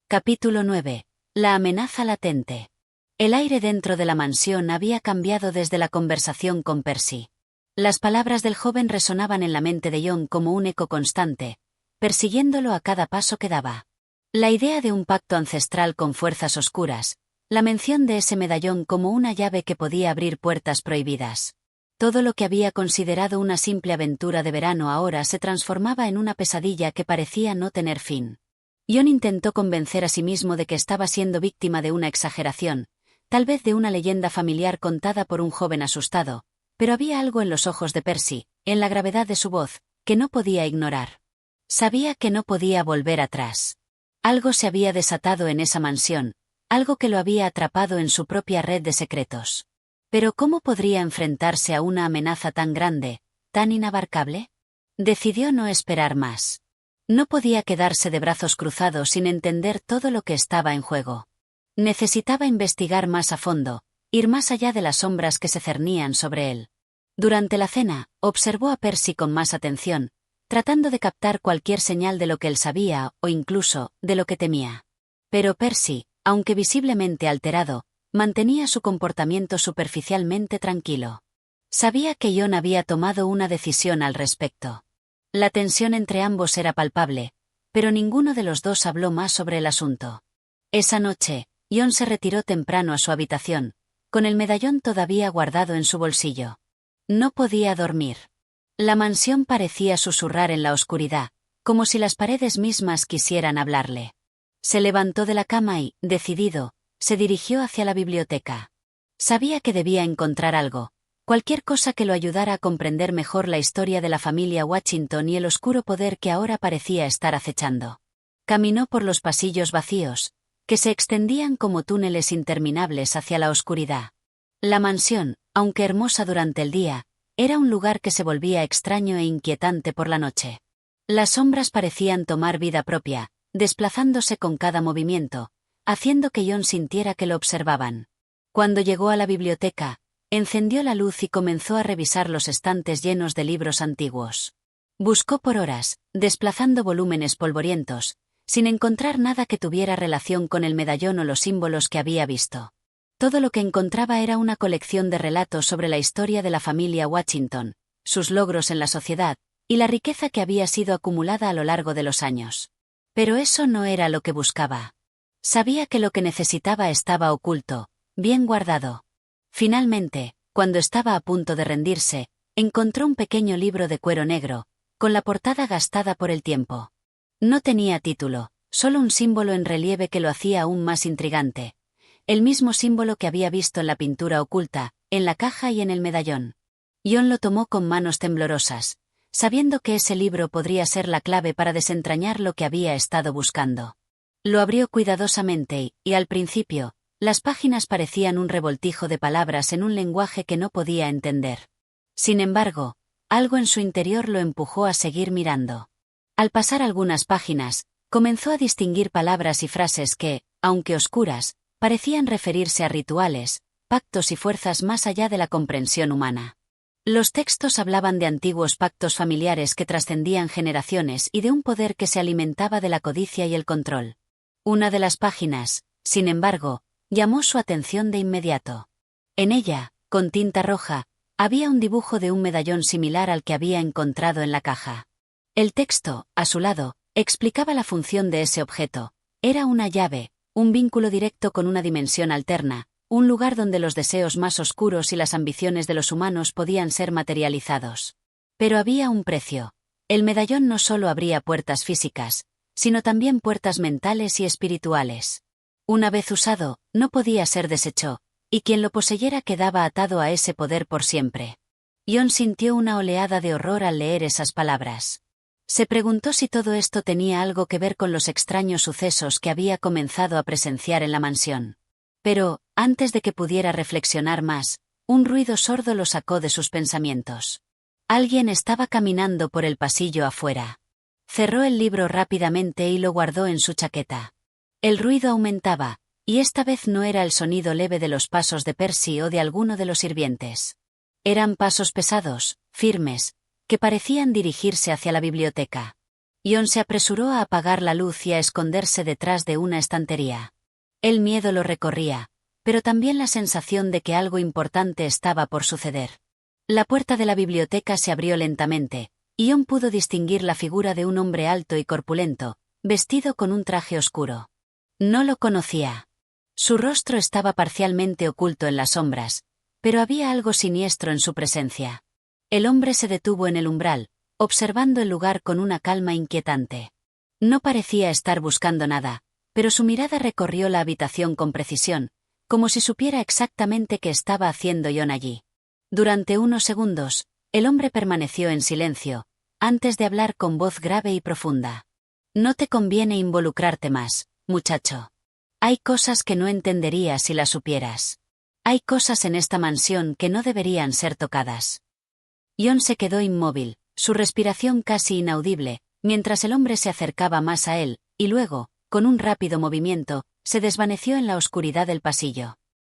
Capítulo 9. La amenaza latente. El aire dentro de la mansión había cambiado desde la conversación con Percy. Las palabras del joven resonaban en la mente de Jon como un eco constante, persiguiéndolo a cada paso que daba. La idea de un pacto ancestral con fuerzas oscuras, la mención de ese medallón como una llave que podía abrir puertas prohibidas. Todo lo que había considerado una simple aventura de verano ahora se transformaba en una pesadilla que parecía no tener fin. Jon intentó convencer a sí mismo de que estaba siendo víctima de una exageración, tal vez de una leyenda familiar contada por un joven asustado, pero había algo en los ojos de Percy, en la gravedad de su voz, que no podía ignorar. Sabía que no podía volver atrás. Algo se había desatado en esa mansión, algo que lo había atrapado en su propia red de secretos. Pero ¿cómo podría enfrentarse a una amenaza tan grande, tan inabarcable? Decidió no esperar más. No podía quedarse de brazos cruzados sin entender todo lo que estaba en juego. Necesitaba investigar más a fondo, ir más allá de las sombras que se cernían sobre él. Durante la cena, observó a Percy con más atención, tratando de captar cualquier señal de lo que él sabía o incluso de lo que temía. Pero Percy, aunque visiblemente alterado, mantenía su comportamiento superficialmente tranquilo. Sabía que Jon había tomado una decisión al respecto. La tensión entre ambos era palpable, pero ninguno de los dos habló más sobre el asunto. Esa noche, Jon se retiró temprano a su habitación, con el medallón todavía guardado en su bolsillo. No podía dormir. La mansión parecía susurrar en la oscuridad, como si las paredes mismas quisieran hablarle. Se levantó de la cama y, decidido, se dirigió hacia la biblioteca. Sabía que debía encontrar algo, cualquier cosa que lo ayudara a comprender mejor la historia de la familia Washington y el oscuro poder que ahora parecía estar acechando. Caminó por los pasillos vacíos, que se extendían como túneles interminables hacia la oscuridad. La mansión, aunque hermosa durante el día, era un lugar que se volvía extraño e inquietante por la noche. Las sombras parecían tomar vida propia, desplazándose con cada movimiento, haciendo que Jon sintiera que lo observaban. Cuando llegó a la biblioteca, Encendió la luz y comenzó a revisar los estantes llenos de libros antiguos. Buscó por horas, desplazando volúmenes polvorientos, sin encontrar nada que tuviera relación con el medallón o los símbolos que había visto. Todo lo que encontraba era una colección de relatos sobre la historia de la familia Washington, sus logros en la sociedad, y la riqueza que había sido acumulada a lo largo de los años. Pero eso no era lo que buscaba. Sabía que lo que necesitaba estaba oculto, bien guardado. Finalmente, cuando estaba a punto de rendirse, encontró un pequeño libro de cuero negro, con la portada gastada por el tiempo. No tenía título, solo un símbolo en relieve que lo hacía aún más intrigante. El mismo símbolo que había visto en la pintura oculta, en la caja y en el medallón. John lo tomó con manos temblorosas, sabiendo que ese libro podría ser la clave para desentrañar lo que había estado buscando. Lo abrió cuidadosamente y, al principio, las páginas parecían un revoltijo de palabras en un lenguaje que no podía entender. Sin embargo, algo en su interior lo empujó a seguir mirando. Al pasar algunas páginas, comenzó a distinguir palabras y frases que, aunque oscuras, parecían referirse a rituales, pactos y fuerzas más allá de la comprensión humana. Los textos hablaban de antiguos pactos familiares que trascendían generaciones y de un poder que se alimentaba de la codicia y el control. Una de las páginas, sin embargo, llamó su atención de inmediato. En ella, con tinta roja, había un dibujo de un medallón similar al que había encontrado en la caja. El texto, a su lado, explicaba la función de ese objeto. Era una llave, un vínculo directo con una dimensión alterna, un lugar donde los deseos más oscuros y las ambiciones de los humanos podían ser materializados. Pero había un precio. El medallón no solo abría puertas físicas, sino también puertas mentales y espirituales. Una vez usado, no podía ser deshecho, y quien lo poseyera quedaba atado a ese poder por siempre. John sintió una oleada de horror al leer esas palabras. Se preguntó si todo esto tenía algo que ver con los extraños sucesos que había comenzado a presenciar en la mansión. Pero, antes de que pudiera reflexionar más, un ruido sordo lo sacó de sus pensamientos. Alguien estaba caminando por el pasillo afuera. Cerró el libro rápidamente y lo guardó en su chaqueta. El ruido aumentaba, y esta vez no era el sonido leve de los pasos de Percy o de alguno de los sirvientes. Eran pasos pesados, firmes, que parecían dirigirse hacia la biblioteca. John se apresuró a apagar la luz y a esconderse detrás de una estantería. El miedo lo recorría, pero también la sensación de que algo importante estaba por suceder. La puerta de la biblioteca se abrió lentamente, y John pudo distinguir la figura de un hombre alto y corpulento, vestido con un traje oscuro. No lo conocía. Su rostro estaba parcialmente oculto en las sombras, pero había algo siniestro en su presencia. El hombre se detuvo en el umbral, observando el lugar con una calma inquietante. No parecía estar buscando nada, pero su mirada recorrió la habitación con precisión, como si supiera exactamente qué estaba haciendo John allí. Durante unos segundos, el hombre permaneció en silencio, antes de hablar con voz grave y profunda. No te conviene involucrarte más, muchacho. Hay cosas que no entenderías si las supieras. Hay cosas en esta mansión que no deberían ser tocadas. John se quedó inmóvil, su respiración casi inaudible, mientras el hombre se acercaba más a él, y luego, con un rápido movimiento, se desvaneció en la oscuridad del pasillo.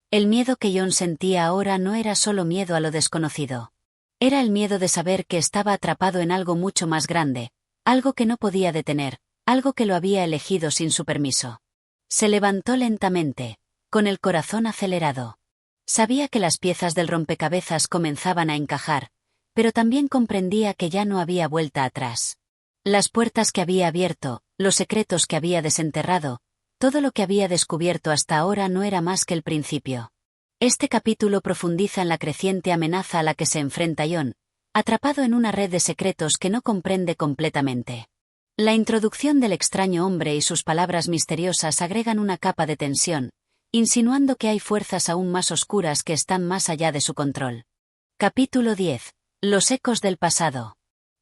El miedo que John sentía ahora no era solo miedo a lo desconocido. Era el miedo de saber que estaba atrapado en algo mucho más grande, algo que no podía detener, algo que lo había elegido sin su permiso. Se levantó lentamente, con el corazón acelerado. Sabía que las piezas del rompecabezas comenzaban a encajar, pero también comprendía que ya no había vuelta atrás. Las puertas que había abierto, los secretos que había desenterrado, todo lo que había descubierto hasta ahora no era más que el principio. Este capítulo profundiza en la creciente amenaza a la que se enfrenta John, atrapado en una red de secretos que no comprende completamente. La introducción del extraño hombre y sus palabras misteriosas agregan una capa de tensión, insinuando que hay fuerzas aún más oscuras que están más allá de su control. Capítulo 10. Los ecos del pasado.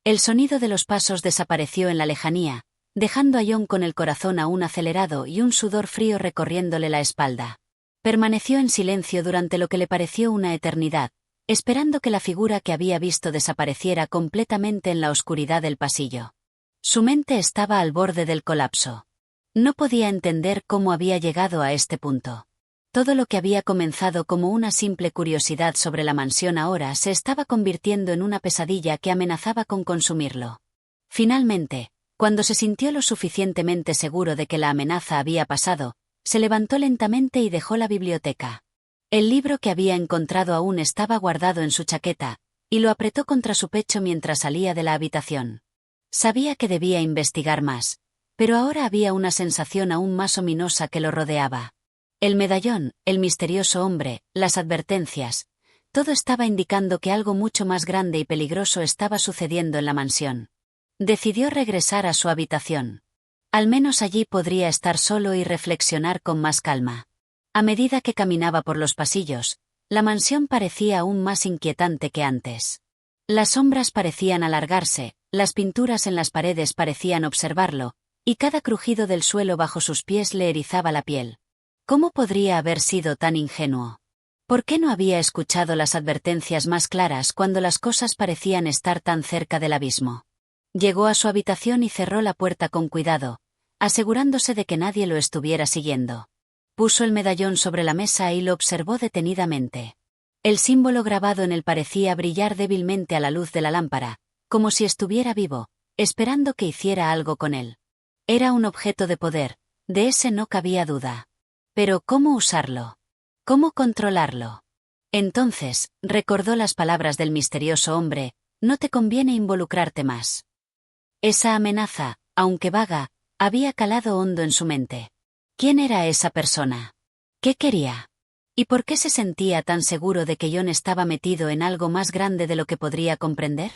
El sonido de los pasos desapareció en la lejanía, dejando a John con el corazón aún acelerado y un sudor frío recorriéndole la espalda. Permaneció en silencio durante lo que le pareció una eternidad, esperando que la figura que había visto desapareciera completamente en la oscuridad del pasillo. Su mente estaba al borde del colapso. No podía entender cómo había llegado a este punto. Todo lo que había comenzado como una simple curiosidad sobre la mansión ahora se estaba convirtiendo en una pesadilla que amenazaba con consumirlo. Finalmente, cuando se sintió lo suficientemente seguro de que la amenaza había pasado, se levantó lentamente y dejó la biblioteca. El libro que había encontrado aún estaba guardado en su chaqueta, y lo apretó contra su pecho mientras salía de la habitación. Sabía que debía investigar más, pero ahora había una sensación aún más ominosa que lo rodeaba. El medallón, el misterioso hombre, las advertencias, todo estaba indicando que algo mucho más grande y peligroso estaba sucediendo en la mansión. Decidió regresar a su habitación. Al menos allí podría estar solo y reflexionar con más calma. A medida que caminaba por los pasillos, la mansión parecía aún más inquietante que antes. Las sombras parecían alargarse, las pinturas en las paredes parecían observarlo, y cada crujido del suelo bajo sus pies le erizaba la piel. ¿Cómo podría haber sido tan ingenuo? ¿Por qué no había escuchado las advertencias más claras cuando las cosas parecían estar tan cerca del abismo? Llegó a su habitación y cerró la puerta con cuidado, asegurándose de que nadie lo estuviera siguiendo. Puso el medallón sobre la mesa y lo observó detenidamente. El símbolo grabado en él parecía brillar débilmente a la luz de la lámpara, como si estuviera vivo, esperando que hiciera algo con él. Era un objeto de poder, de ese no cabía duda. Pero ¿cómo usarlo? ¿Cómo controlarlo? Entonces, recordó las palabras del misterioso hombre: no te conviene involucrarte más. Esa amenaza, aunque vaga, había calado hondo en su mente. ¿Quién era esa persona? ¿Qué quería? ¿Y por qué se sentía tan seguro de que John estaba metido en algo más grande de lo que podría comprender?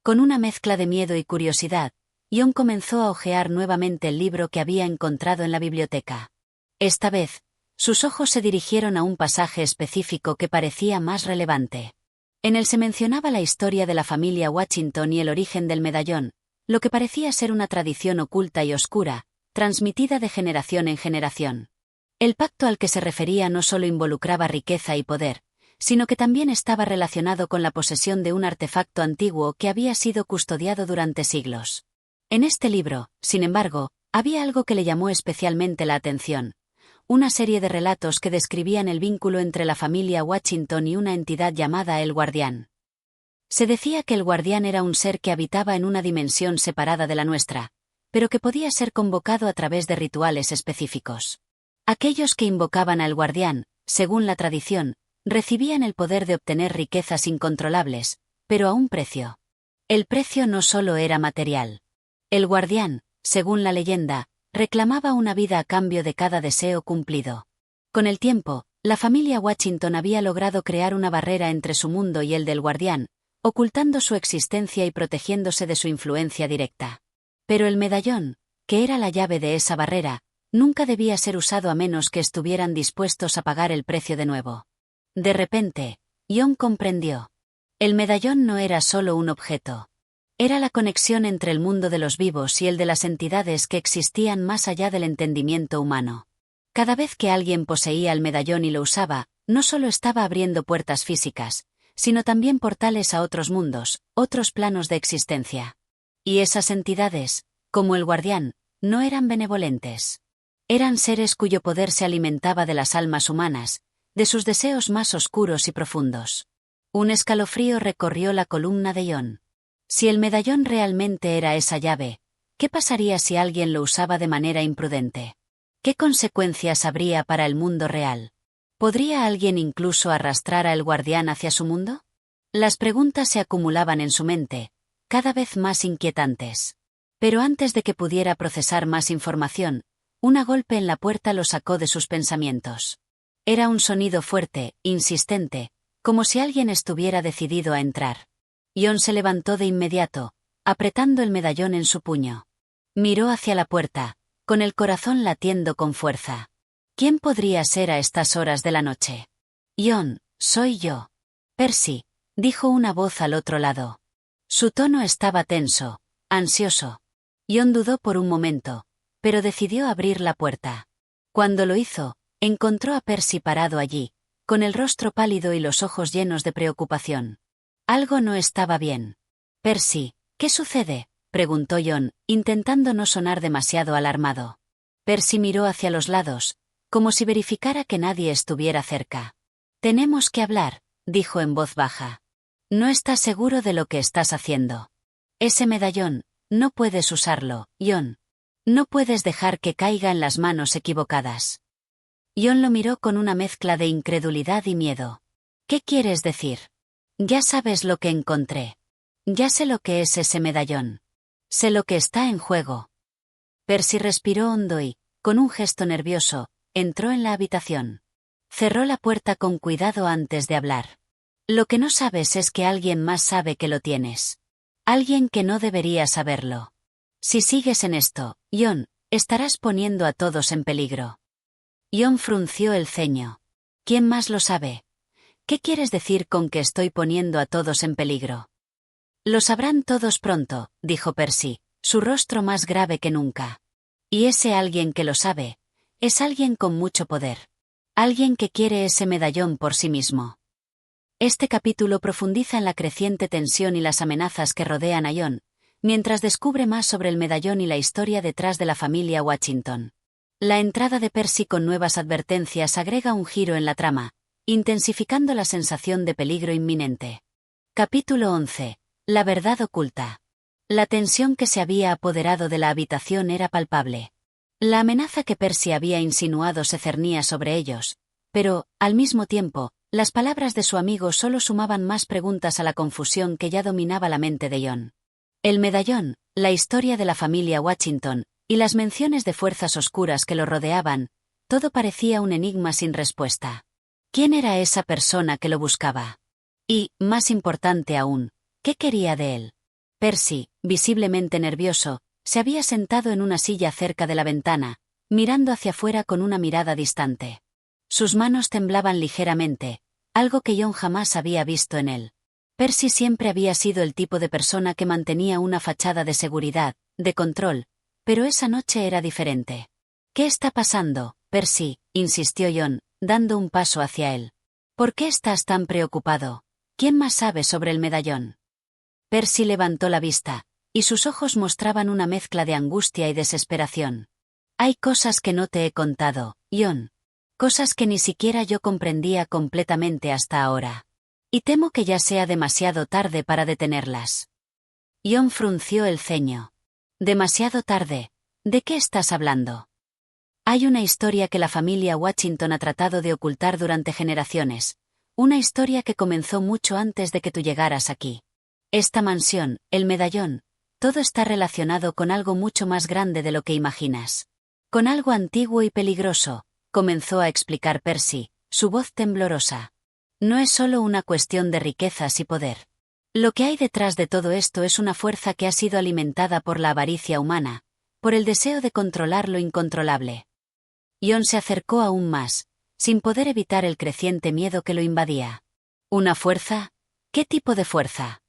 Con una mezcla de miedo y curiosidad, John comenzó a hojear nuevamente el libro que había encontrado en la biblioteca. Esta vez, sus ojos se dirigieron a un pasaje específico que parecía más relevante. En él se mencionaba la historia de la familia Washington y el origen del medallón, lo que parecía ser una tradición oculta y oscura, transmitida de generación en generación. El pacto al que se refería no solo involucraba riqueza y poder, sino que también estaba relacionado con la posesión de un artefacto antiguo que había sido custodiado durante siglos. En este libro, sin embargo, había algo que le llamó especialmente la atención: una serie de relatos que describían el vínculo entre la familia Washington y una entidad llamada el Guardián. Se decía que el Guardián era un ser que habitaba en una dimensión separada de la nuestra, pero que podía ser convocado a través de rituales específicos. Aquellos que invocaban al Guardián, según la tradición, recibían el poder de obtener riquezas incontrolables, pero a un precio. El precio no solo era material. El Guardián, según la leyenda, reclamaba una vida a cambio de cada deseo cumplido. Con el tiempo, la familia Washington había logrado crear una barrera entre su mundo y el del Guardián, ocultando su existencia y protegiéndose de su influencia directa. Pero el medallón, que era la llave de esa barrera, nunca debía ser usado a menos que estuvieran dispuestos a pagar el precio de nuevo. De repente, John comprendió. El medallón no era solo un objeto. Era la conexión entre el mundo de los vivos y el de las entidades que existían más allá del entendimiento humano. Cada vez que alguien poseía el medallón y lo usaba, no solo estaba abriendo puertas físicas, sino también portales a otros mundos, otros planos de existencia. Y esas entidades, como el Guardián, no eran benevolentes. Eran seres cuyo poder se alimentaba de las almas humanas, de sus deseos más oscuros y profundos. Un escalofrío recorrió la columna de John. Si el medallón realmente era esa llave, ¿qué pasaría si alguien lo usaba de manera imprudente? ¿Qué consecuencias habría para el mundo real? ¿Podría alguien incluso arrastrar al Guardián hacia su mundo? Las preguntas se acumulaban en su mente, cada vez más inquietantes. Pero antes de que pudiera procesar más información, un golpe en la puerta lo sacó de sus pensamientos. Era un sonido fuerte, insistente, como si alguien estuviera decidido a entrar. John se levantó de inmediato, apretando el medallón en su puño. Miró hacia la puerta, con el corazón latiendo con fuerza. ¿Quién podría ser a estas horas de la noche? John, soy yo. Percy, dijo una voz al otro lado. Su tono estaba tenso, ansioso. John dudó por un momento, pero decidió abrir la puerta. Cuando lo hizo, encontró a Percy parado allí, con el rostro pálido y los ojos llenos de preocupación. Algo no estaba bien. Percy, ¿qué sucede?, preguntó John, intentando no sonar demasiado alarmado. Percy miró hacia los lados, como si verificara que nadie estuviera cerca. Tenemos que hablar, dijo en voz baja. No estás seguro de lo que estás haciendo. Ese medallón, no puedes usarlo, Jon. No puedes dejar que caiga en las manos equivocadas. Jon lo miró con una mezcla de incredulidad y miedo. ¿Qué quieres decir? Ya sabes lo que encontré. Ya sé lo que es ese medallón. Sé lo que está en juego. Percy respiró hondo y, con un gesto nervioso, entró en la habitación. Cerró la puerta con cuidado antes de hablar. Lo que no sabes es que alguien más sabe que lo tienes. Alguien que no debería saberlo. Si sigues en esto, Jon, estarás poniendo a todos en peligro. Jon frunció el ceño. ¿Quién más lo sabe? ¿Qué quieres decir con que estoy poniendo a todos en peligro? Lo sabrán todos pronto, dijo Percy, su rostro más grave que nunca. Y ese alguien que lo sabe, es alguien con mucho poder. Alguien que quiere ese medallón por sí mismo. Este capítulo profundiza en la creciente tensión y las amenazas que rodean a Jon, mientras descubre más sobre el medallón y la historia detrás de la familia Watchington. La entrada de Percy con nuevas advertencias agrega un giro en la trama, intensificando la sensación de peligro inminente. Capítulo 11. La verdad oculta. La tensión que se había apoderado de la habitación era palpable. La amenaza que Percy había insinuado se cernía sobre ellos, pero, al mismo tiempo, las palabras de su amigo solo sumaban más preguntas a la confusión que ya dominaba la mente de Jon. El medallón, la historia de la familia Watchington, y las menciones de fuerzas oscuras que lo rodeaban, todo parecía un enigma sin respuesta. ¿Quién era esa persona que lo buscaba? Y, más importante aún, ¿qué quería de él? Percy, visiblemente nervioso, se había sentado en una silla cerca de la ventana, mirando hacia afuera con una mirada distante. Sus manos temblaban ligeramente, algo que Jon jamás había visto en él. Percy siempre había sido el tipo de persona que mantenía una fachada de seguridad, de control, pero esa noche era diferente. ¿Qué está pasando, Percy?, insistió Jon, dando un paso hacia él. ¿Por qué estás tan preocupado? ¿Quién más sabe sobre el medallón? Percy levantó la vista, y sus ojos mostraban una mezcla de angustia y desesperación. Hay cosas que no te he contado, Jon. Cosas que ni siquiera yo comprendía completamente hasta ahora. Y temo que ya sea demasiado tarde para detenerlas. Jon frunció el ceño. Demasiado tarde. ¿De qué estás hablando? Hay una historia que la familia Watchington ha tratado de ocultar durante generaciones. Una historia que comenzó mucho antes de que tú llegaras aquí. Esta mansión, el medallón, todo está relacionado con algo mucho más grande de lo que imaginas. Con algo antiguo y peligroso, comenzó a explicar Percy, su voz temblorosa. No es solo una cuestión de riquezas y poder. Lo que hay detrás de todo esto es una fuerza que ha sido alimentada por la avaricia humana, por el deseo de controlar lo incontrolable. Jon se acercó aún más, sin poder evitar el creciente miedo que lo invadía. ¿Una fuerza? ¿Qué tipo de fuerza?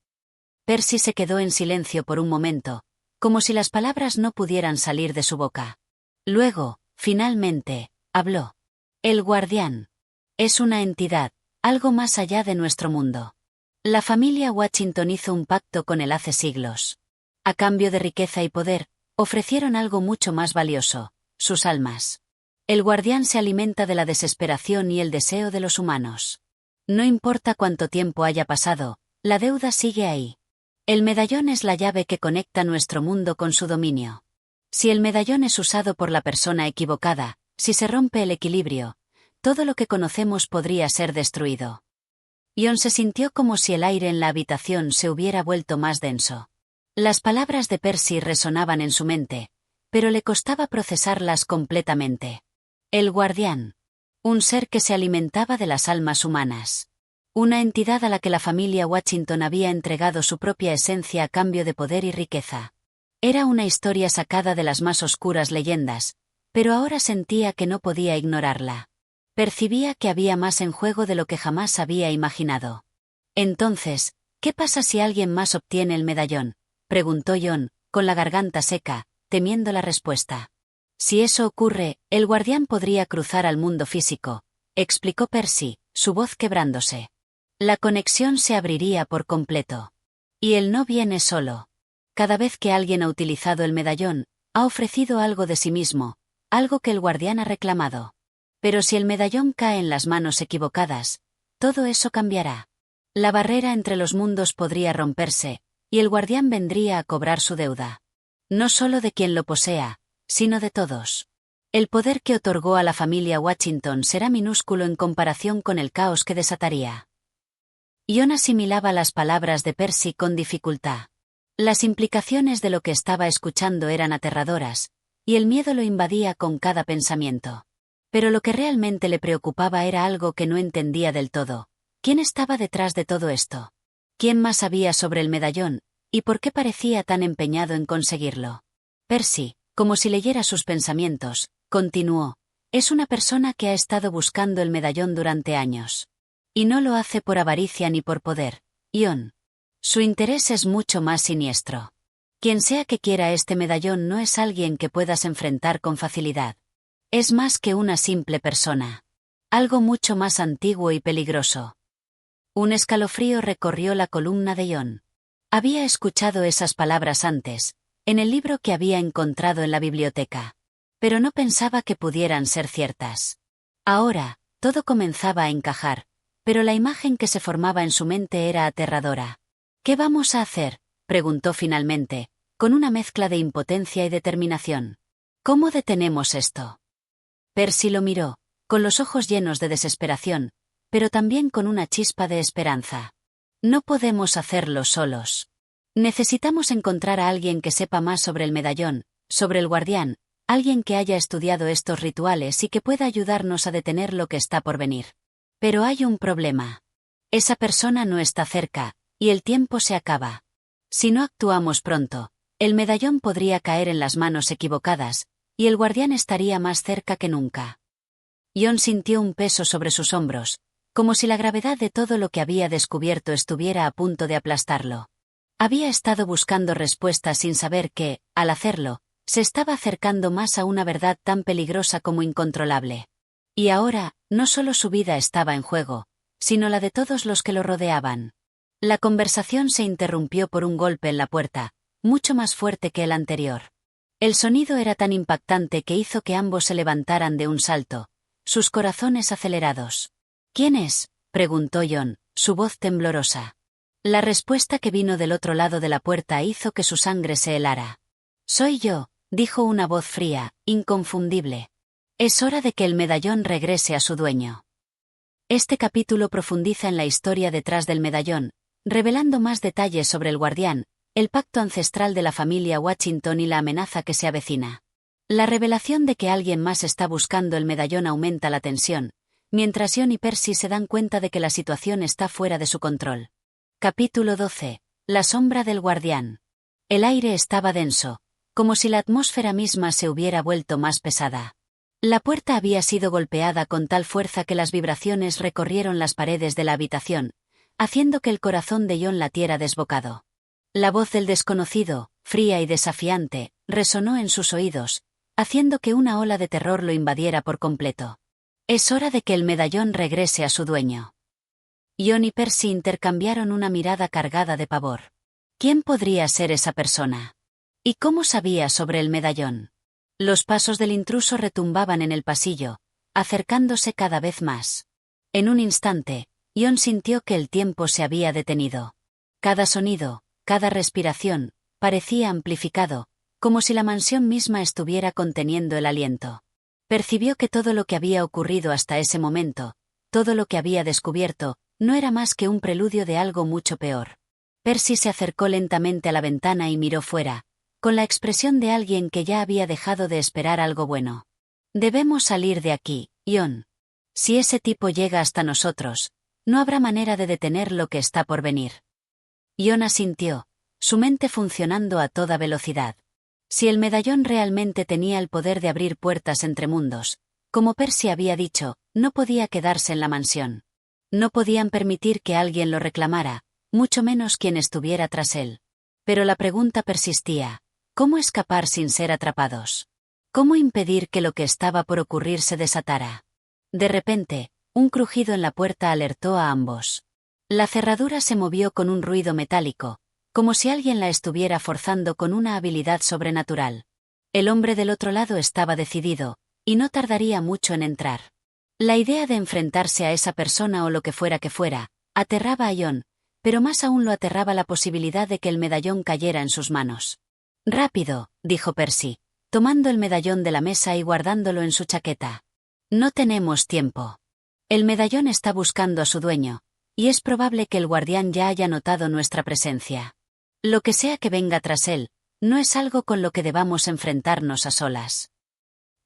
Percy se quedó en silencio por un momento, como si las palabras no pudieran salir de su boca. Luego, finalmente, habló. El guardián. Es una entidad, algo más allá de nuestro mundo. La familia Watchington hizo un pacto con él hace siglos. A cambio de riqueza y poder, ofrecieron algo mucho más valioso, sus almas. El guardián se alimenta de la desesperación y el deseo de los humanos. No importa cuánto tiempo haya pasado, la deuda sigue ahí. El medallón es la llave que conecta nuestro mundo con su dominio. Si el medallón es usado por la persona equivocada, si se rompe el equilibrio, todo lo que conocemos podría ser destruido. Jon se sintió como si el aire en la habitación se hubiera vuelto más denso. Las palabras de Percy resonaban en su mente, pero le costaba procesarlas completamente. El guardián. Un ser que se alimentaba de las almas humanas. Una entidad a la que la familia Watchington había entregado su propia esencia a cambio de poder y riqueza. Era una historia sacada de las más oscuras leyendas, pero ahora sentía que no podía ignorarla. Percibía que había más en juego de lo que jamás había imaginado. Entonces, ¿qué pasa si alguien más obtiene el medallón?, preguntó Jon, con la garganta seca, temiendo la respuesta. Si eso ocurre, el guardián podría cruzar al mundo físico, explicó Percy, su voz quebrándose. La conexión se abriría por completo. Y él no viene solo. Cada vez que alguien ha utilizado el medallón, ha ofrecido algo de sí mismo, algo que el guardián ha reclamado. Pero si el medallón cae en las manos equivocadas, todo eso cambiará. La barrera entre los mundos podría romperse, y el guardián vendría a cobrar su deuda. No solo de quien lo posea, sino de todos. El poder que otorgó a la familia Washington será minúsculo en comparación con el caos que desataría. Jon asimilaba las palabras de Percy con dificultad. Las implicaciones de lo que estaba escuchando eran aterradoras, y el miedo lo invadía con cada pensamiento. Pero lo que realmente le preocupaba era algo que no entendía del todo. ¿Quién estaba detrás de todo esto? ¿Quién más sabía sobre el medallón, y por qué parecía tan empeñado en conseguirlo? Percy, como si leyera sus pensamientos, continuó: es una persona que ha estado buscando el medallón durante años. Y no lo hace por avaricia ni por poder, Jon. Su interés es mucho más siniestro. Quien sea que quiera este medallón no es alguien que puedas enfrentar con facilidad. Es más que una simple persona. Algo mucho más antiguo y peligroso. Un escalofrío recorrió la columna de Jon. Había escuchado esas palabras antes, en el libro que había encontrado en la biblioteca. Pero no pensaba que pudieran ser ciertas. Ahora, todo comenzaba a encajar, pero la imagen que se formaba en su mente era aterradora. ¿Qué vamos a hacer?, preguntó finalmente, con una mezcla de impotencia y determinación. ¿Cómo detenemos esto? Percy lo miró, con los ojos llenos de desesperación, pero también con una chispa de esperanza. No podemos hacerlo solos. Necesitamos encontrar a alguien que sepa más sobre el medallón, sobre el guardián, alguien que haya estudiado estos rituales y que pueda ayudarnos a detener lo que está por venir. Pero hay un problema. Esa persona no está cerca, y el tiempo se acaba. Si no actuamos pronto, el medallón podría caer en las manos equivocadas, y el guardián estaría más cerca que nunca. Jon sintió un peso sobre sus hombros, como si la gravedad de todo lo que había descubierto estuviera a punto de aplastarlo. Había estado buscando respuestas sin saber que, al hacerlo, se estaba acercando más a una verdad tan peligrosa como incontrolable. Y ahora, no solo su vida estaba en juego, sino la de todos los que lo rodeaban. La conversación se interrumpió por un golpe en la puerta, mucho más fuerte que el anterior. El sonido era tan impactante que hizo que ambos se levantaran de un salto, sus corazones acelerados. ¿Quién es?, preguntó Jon, su voz temblorosa. La respuesta que vino del otro lado de la puerta hizo que su sangre se helara. Soy yo, dijo una voz fría, inconfundible. Es hora de que el medallón regrese a su dueño. Este capítulo profundiza en la historia detrás del medallón, revelando más detalles sobre el guardián, el pacto ancestral de la familia Washington y la amenaza que se avecina. La revelación de que alguien más está buscando el medallón aumenta la tensión, mientras Jon y Percy se dan cuenta de que la situación está fuera de su control. Capítulo 12. La sombra del guardián. El aire estaba denso, como si la atmósfera misma se hubiera vuelto más pesada. La puerta había sido golpeada con tal fuerza que las vibraciones recorrieron las paredes de la habitación, haciendo que el corazón de Jon latiera desbocado. La voz del desconocido, fría y desafiante, resonó en sus oídos, haciendo que una ola de terror lo invadiera por completo. Es hora de que el medallón regrese a su dueño. Jon y Percy intercambiaron una mirada cargada de pavor. ¿Quién podría ser esa persona? ¿Y cómo sabía sobre el medallón? Los pasos del intruso retumbaban en el pasillo, acercándose cada vez más. En un instante, Jon sintió que el tiempo se había detenido. Cada sonido, cada respiración, parecía amplificado, como si la mansión misma estuviera conteniendo el aliento. Percibió que todo lo que había ocurrido hasta ese momento, todo lo que había descubierto, no era más que un preludio de algo mucho peor. Percy se acercó lentamente a la ventana y miró fuera, con la expresión de alguien que ya había dejado de esperar algo bueno. Debemos salir de aquí, Jon. Si ese tipo llega hasta nosotros, no habrá manera de detener lo que está por venir. Jon asintió, su mente funcionando a toda velocidad. Si el medallón realmente tenía el poder de abrir puertas entre mundos, como Percy había dicho, no podía quedarse en la mansión. No podían permitir que alguien lo reclamara, mucho menos quien estuviera tras él. Pero la pregunta persistía: ¿cómo escapar sin ser atrapados? ¿Cómo impedir que lo que estaba por ocurrir se desatara? De repente, un crujido en la puerta alertó a ambos. La cerradura se movió con un ruido metálico, como si alguien la estuviera forzando con una habilidad sobrenatural. El hombre del otro lado estaba decidido, y no tardaría mucho en entrar. La idea de enfrentarse a esa persona o lo que fuera, aterraba a Jon, pero más aún lo aterraba la posibilidad de que el medallón cayera en sus manos. «Rápido», dijo Percy, tomando el medallón de la mesa y guardándolo en su chaqueta. «No tenemos tiempo. El medallón está buscando a su dueño, y es probable que el guardián ya haya notado nuestra presencia. Lo que sea que venga tras él, no es algo con lo que debamos enfrentarnos a solas».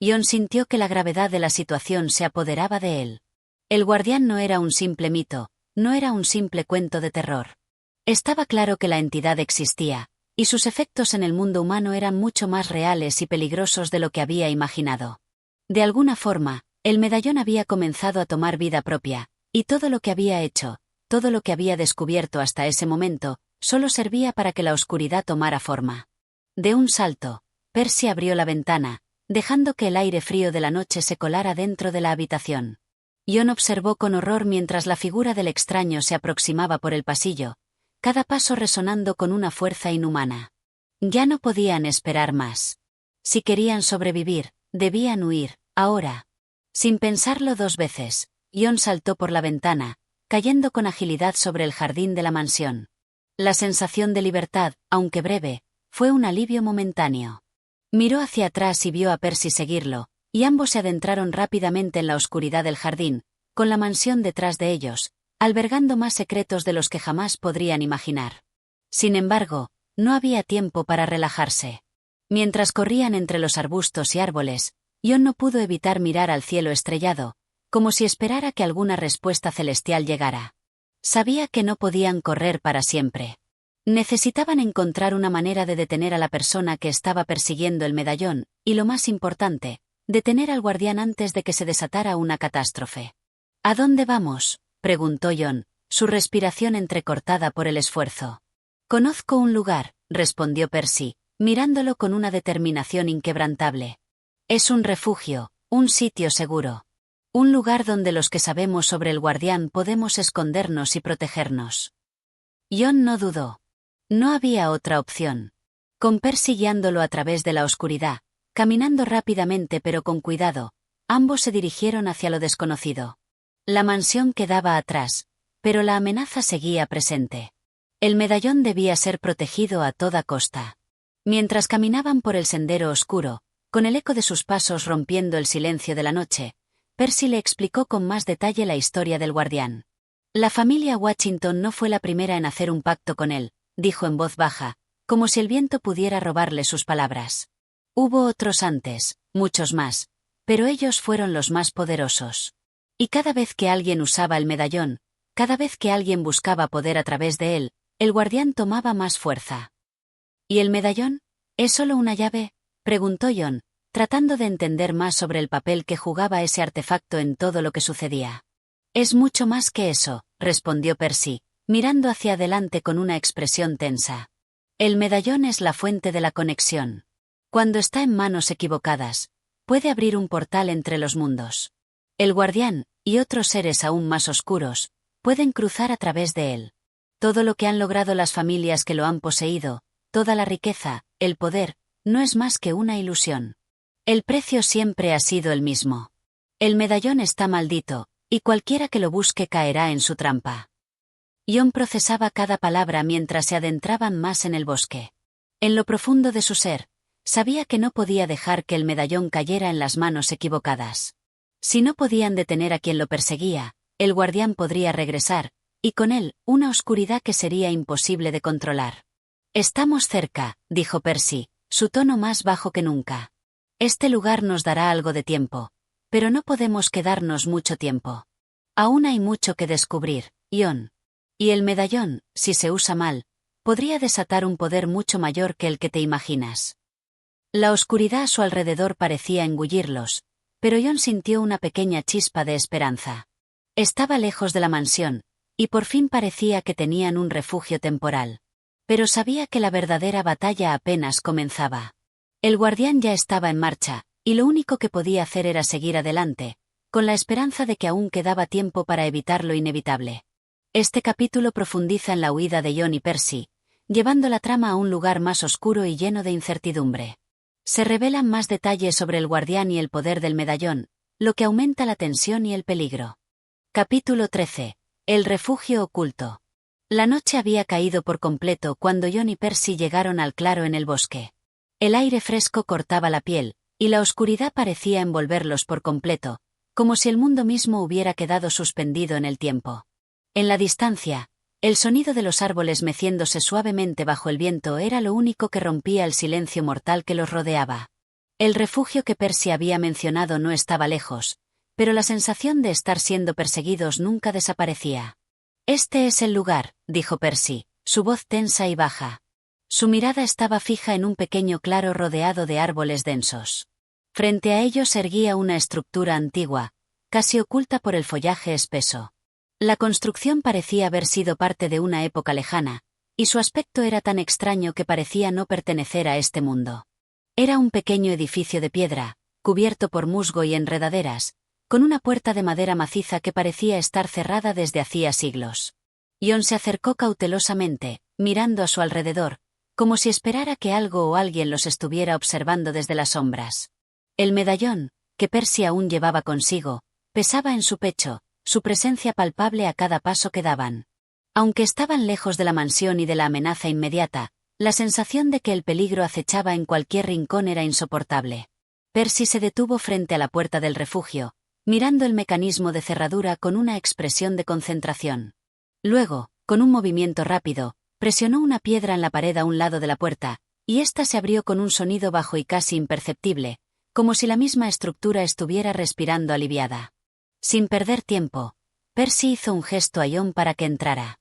Jon sintió que la gravedad de la situación se apoderaba de él. El guardián no era un simple mito, no era un simple cuento de terror. Estaba claro que la entidad existía, y sus efectos en el mundo humano eran mucho más reales y peligrosos de lo que había imaginado. De alguna forma, el medallón había comenzado a tomar vida propia, y todo lo que había hecho, todo lo que había descubierto hasta ese momento, solo servía para que la oscuridad tomara forma. De un salto, Percy abrió la ventana, dejando que el aire frío de la noche se colara dentro de la habitación. Jon observó con horror mientras la figura del extraño se aproximaba por el pasillo, cada paso resonando con una fuerza inhumana. Ya no podían esperar más. Si querían sobrevivir, debían huir, ahora. Sin pensarlo dos veces, Jon saltó por la ventana, cayendo con agilidad sobre el jardín de la mansión. La sensación de libertad, aunque breve, fue un alivio momentáneo. Miró hacia atrás y vio a Percy seguirlo, y ambos se adentraron rápidamente en la oscuridad del jardín, con la mansión detrás de ellos, albergando más secretos de los que jamás podrían imaginar. Sin embargo, no había tiempo para relajarse. Mientras corrían entre los arbustos y árboles, Jon no pudo evitar mirar al cielo estrellado, como si esperara que alguna respuesta celestial llegara. Sabía que no podían correr para siempre. Necesitaban encontrar una manera de detener a la persona que estaba persiguiendo el medallón, y lo más importante, detener al guardián antes de que se desatara una catástrofe. «¿A dónde vamos?», preguntó Jon, su respiración entrecortada por el esfuerzo. «Conozco un lugar», respondió Percy, mirándolo con una determinación inquebrantable. «Es un refugio, un sitio seguro. Un lugar donde los que sabemos sobre el guardián podemos escondernos y protegernos». Jon no dudó. No había otra opción. Con Percy guiándolo a través de la oscuridad, caminando rápidamente pero con cuidado, ambos se dirigieron hacia lo desconocido. La mansión quedaba atrás, pero la amenaza seguía presente. El medallón debía ser protegido a toda costa. Mientras caminaban por el sendero oscuro, con el eco de sus pasos rompiendo el silencio de la noche, Percy le explicó con más detalle la historia del guardián. La familia Watchington no fue la primera en hacer un pacto con él, dijo en voz baja, como si el viento pudiera robarle sus palabras. Hubo otros antes, muchos más, pero ellos fueron los más poderosos. Y cada vez que alguien usaba el medallón, cada vez que alguien buscaba poder a través de él, el guardián tomaba más fuerza. ¿Y el medallón? ¿Es solo una llave?, preguntó Jon, tratando de entender más sobre el papel que jugaba ese artefacto en todo lo que sucedía. «Es mucho más que eso», respondió Percy, mirando hacia adelante con una expresión tensa. «El medallón es la fuente de la conexión. Cuando está en manos equivocadas, puede abrir un portal entre los mundos. El guardián, y otros seres aún más oscuros, pueden cruzar a través de él. Todo lo que han logrado las familias que lo han poseído, toda la riqueza, el poder, no es más que una ilusión. El precio siempre ha sido el mismo. El medallón está maldito, y cualquiera que lo busque caerá en su trampa». Jon procesaba cada palabra mientras se adentraban más en el bosque. En lo profundo de su ser, sabía que no podía dejar que el medallón cayera en las manos equivocadas. Si no podían detener a quien lo perseguía, el guardián podría regresar, y con él, una oscuridad que sería imposible de controlar. «Estamos cerca», dijo Percy, su tono más bajo que nunca. «Este lugar nos dará algo de tiempo, pero no podemos quedarnos mucho tiempo. Aún hay mucho que descubrir, Jon. Y el medallón, si se usa mal, podría desatar un poder mucho mayor que el que te imaginas». La oscuridad a su alrededor parecía engullirlos, pero Jon sintió una pequeña chispa de esperanza. Estaba lejos de la mansión, y por fin parecía que tenían un refugio temporal. Pero sabía que la verdadera batalla apenas comenzaba. El guardián ya estaba en marcha, y lo único que podía hacer era seguir adelante, con la esperanza de que aún quedaba tiempo para evitar lo inevitable. Este capítulo profundiza en la huida de Jon y Percy, llevando la trama a un lugar más oscuro y lleno de incertidumbre. Se revelan más detalles sobre el guardián y el poder del medallón, lo que aumenta la tensión y el peligro. Capítulo 13. El refugio oculto. La noche había caído por completo cuando Jon y Percy llegaron al claro en el bosque. El aire fresco cortaba la piel, y la oscuridad parecía envolverlos por completo, como si el mundo mismo hubiera quedado suspendido en el tiempo. En la distancia, el sonido de los árboles meciéndose suavemente bajo el viento era lo único que rompía el silencio mortal que los rodeaba. El refugio que Percy había mencionado no estaba lejos, pero la sensación de estar siendo perseguidos nunca desaparecía. «Este es el lugar», dijo Percy, su voz tensa y baja. Su mirada estaba fija en un pequeño claro rodeado de árboles densos. Frente a ellos erguía una estructura antigua, casi oculta por el follaje espeso. La construcción parecía haber sido parte de una época lejana, y su aspecto era tan extraño que parecía no pertenecer a este mundo. Era un pequeño edificio de piedra, cubierto por musgo y enredaderas, con una puerta de madera maciza que parecía estar cerrada desde hacía siglos. Jon se acercó cautelosamente, mirando a su alrededor, como si esperara que algo o alguien los estuviera observando desde las sombras. El medallón, que Percy aún llevaba consigo, pesaba en su pecho, su presencia palpable a cada paso que daban. Aunque estaban lejos de la mansión y de la amenaza inmediata, la sensación de que el peligro acechaba en cualquier rincón era insoportable. Percy se detuvo frente a la puerta del refugio, mirando el mecanismo de cerradura con una expresión de concentración. Luego, con un movimiento rápido, presionó una piedra en la pared a un lado de la puerta, y ésta se abrió con un sonido bajo y casi imperceptible, como si la misma estructura estuviera respirando aliviada. Sin perder tiempo, Percy hizo un gesto a Jon para que entrara.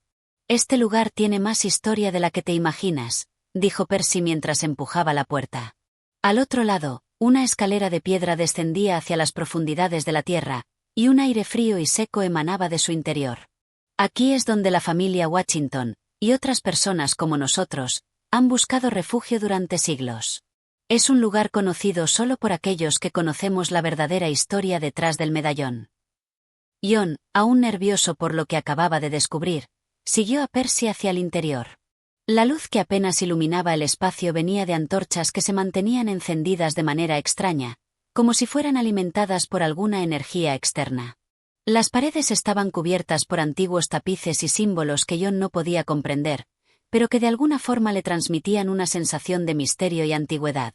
«Este lugar tiene más historia de la que te imaginas», dijo Percy mientras empujaba la puerta. Al otro lado, una escalera de piedra descendía hacia las profundidades de la tierra, y un aire frío y seco emanaba de su interior. «Aquí es donde la familia Watchington, y otras personas como nosotros, han buscado refugio durante siglos. Es un lugar conocido solo por aquellos que conocemos la verdadera historia detrás del medallón». Jon, aún nervioso por lo que acababa de descubrir, siguió a Percy hacia el interior. La luz que apenas iluminaba el espacio venía de antorchas que se mantenían encendidas de manera extraña, como si fueran alimentadas por alguna energía externa. Las paredes estaban cubiertas por antiguos tapices y símbolos que Jon no podía comprender, pero que de alguna forma le transmitían una sensación de misterio y antigüedad.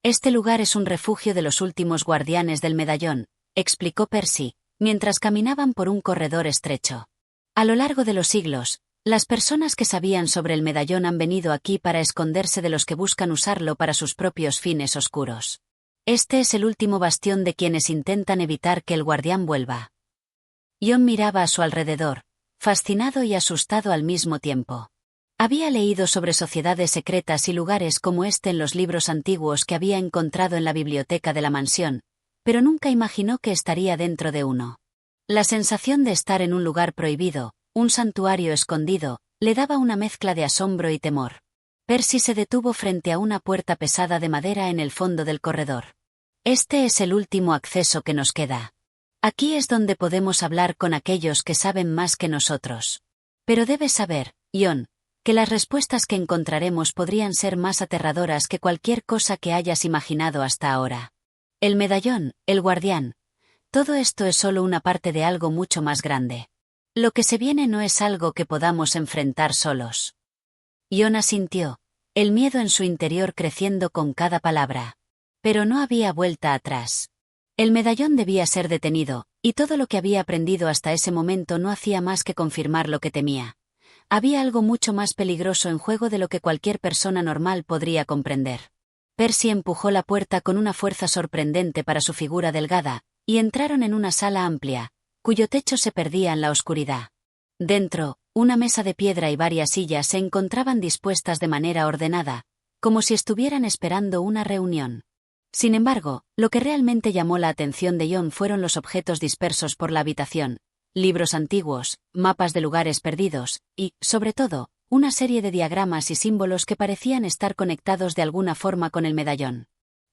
«Este lugar es un refugio de los últimos guardianes del medallón», explicó Percy, mientras caminaban por un corredor estrecho. «A lo largo de los siglos, las personas que sabían sobre el medallón han venido aquí para esconderse de los que buscan usarlo para sus propios fines oscuros. Este es el último bastión de quienes intentan evitar que el guardián vuelva». Jon miraba a su alrededor, fascinado y asustado al mismo tiempo. Había leído sobre sociedades secretas y lugares como este en los libros antiguos que había encontrado en la biblioteca de la mansión, pero nunca imaginó que estaría dentro de uno. La sensación de estar en un lugar prohibido, un santuario escondido, le daba una mezcla de asombro y temor. Percy se detuvo frente a una puerta pesada de madera en el fondo del corredor. «Este es el último acceso que nos queda. Aquí es donde podemos hablar con aquellos que saben más que nosotros. Pero debes saber, Jon, que las respuestas que encontraremos podrían ser más aterradoras que cualquier cosa que hayas imaginado hasta ahora. El medallón, el guardián. Todo esto es solo una parte de algo mucho más grande. Lo que se viene no es algo que podamos enfrentar solos». Jon asintió, el miedo en su interior creciendo con cada palabra. Pero no había vuelta atrás. El medallón debía ser detenido, y todo lo que había aprendido hasta ese momento no hacía más que confirmar lo que temía. Había algo mucho más peligroso en juego de lo que cualquier persona normal podría comprender. Percy empujó la puerta con una fuerza sorprendente para su figura delgada, y entraron en una sala amplia, cuyo techo se perdía en la oscuridad. Dentro, una mesa de piedra y varias sillas se encontraban dispuestas de manera ordenada, como si estuvieran esperando una reunión. Sin embargo, lo que realmente llamó la atención de Jon fueron los objetos dispersos por la habitación, libros antiguos, mapas de lugares perdidos, y, sobre todo, una serie de diagramas y símbolos que parecían estar conectados de alguna forma con el medallón.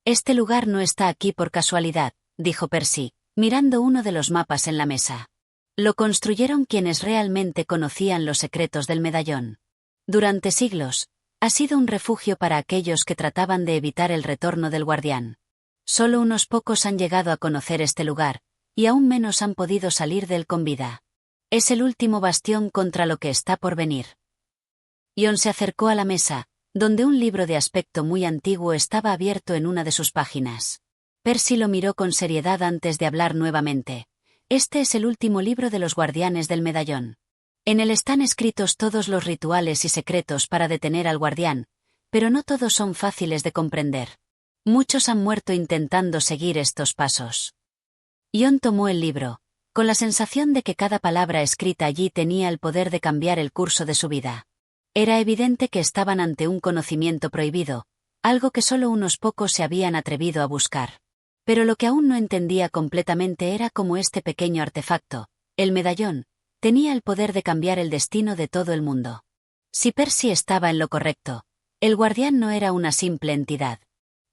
«Este lugar no está aquí por casualidad», dijo Percy, mirando uno de los mapas en la mesa. «Lo construyeron quienes realmente conocían los secretos del medallón. Durante siglos, ha sido un refugio para aquellos que trataban de evitar el retorno del guardián. Solo unos pocos han llegado a conocer este lugar, y aún menos han podido salir de él con vida. Es el último bastión contra lo que está por venir. Ion se acercó a la mesa, donde un libro de aspecto muy antiguo estaba abierto en una de sus páginas. Percy lo miró con seriedad antes de hablar nuevamente. Este es el último libro de los guardianes del medallón. En él están escritos todos los rituales y secretos para detener al guardián, pero no todos son fáciles de comprender. Muchos han muerto intentando seguir estos pasos. Ion tomó el libro, con la sensación de que cada palabra escrita allí tenía el poder de cambiar el curso de su vida. Era evidente que estaban ante un conocimiento prohibido, algo que solo unos pocos se habían atrevido a buscar. Pero lo que aún no entendía completamente era cómo este pequeño artefacto, el medallón, tenía el poder de cambiar el destino de todo el mundo. Si Percy estaba en lo correcto, el guardián no era una simple entidad.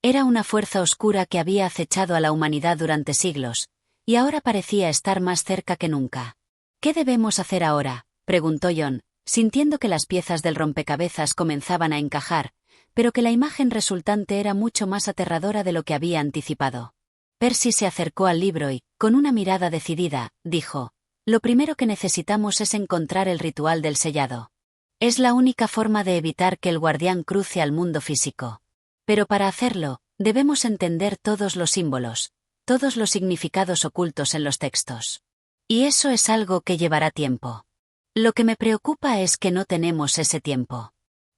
Era una fuerza oscura que había acechado a la humanidad durante siglos, y ahora parecía estar más cerca que nunca. ¿Qué debemos hacer ahora?, preguntó Ion, sintiendo que las piezas del rompecabezas comenzaban a encajar, pero que la imagen resultante era mucho más aterradora de lo que había anticipado. Percy se acercó al libro y, con una mirada decidida, dijo: «Lo primero que necesitamos es encontrar el ritual del sellado. Es la única forma de evitar que el guardián cruce al mundo físico. Pero para hacerlo, debemos entender todos los símbolos, todos los significados ocultos en los textos. Y eso es algo que llevará tiempo. Lo que me preocupa es que no tenemos ese tiempo.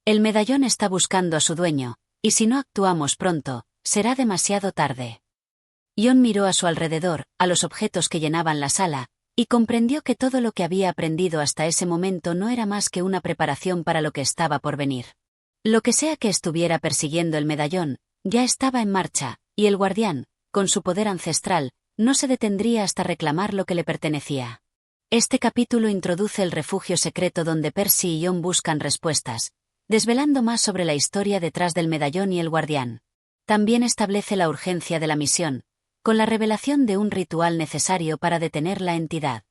El medallón está buscando a su dueño, y si no actuamos pronto, será demasiado tarde». Ion miró a su alrededor, a los objetos que llenaban la sala, y comprendió que todo lo que había aprendido hasta ese momento no era más que una preparación para lo que estaba por venir. Lo que sea que estuviera persiguiendo el medallón, ya estaba en marcha, y el guardián, con su poder ancestral, no se detendría hasta reclamar lo que le pertenecía. Este capítulo introduce el refugio secreto donde Percy y Ion buscan respuestas, desvelando más sobre la historia detrás del medallón y el guardián. También establece la urgencia de la misión, con la revelación de un ritual necesario para detener la entidad.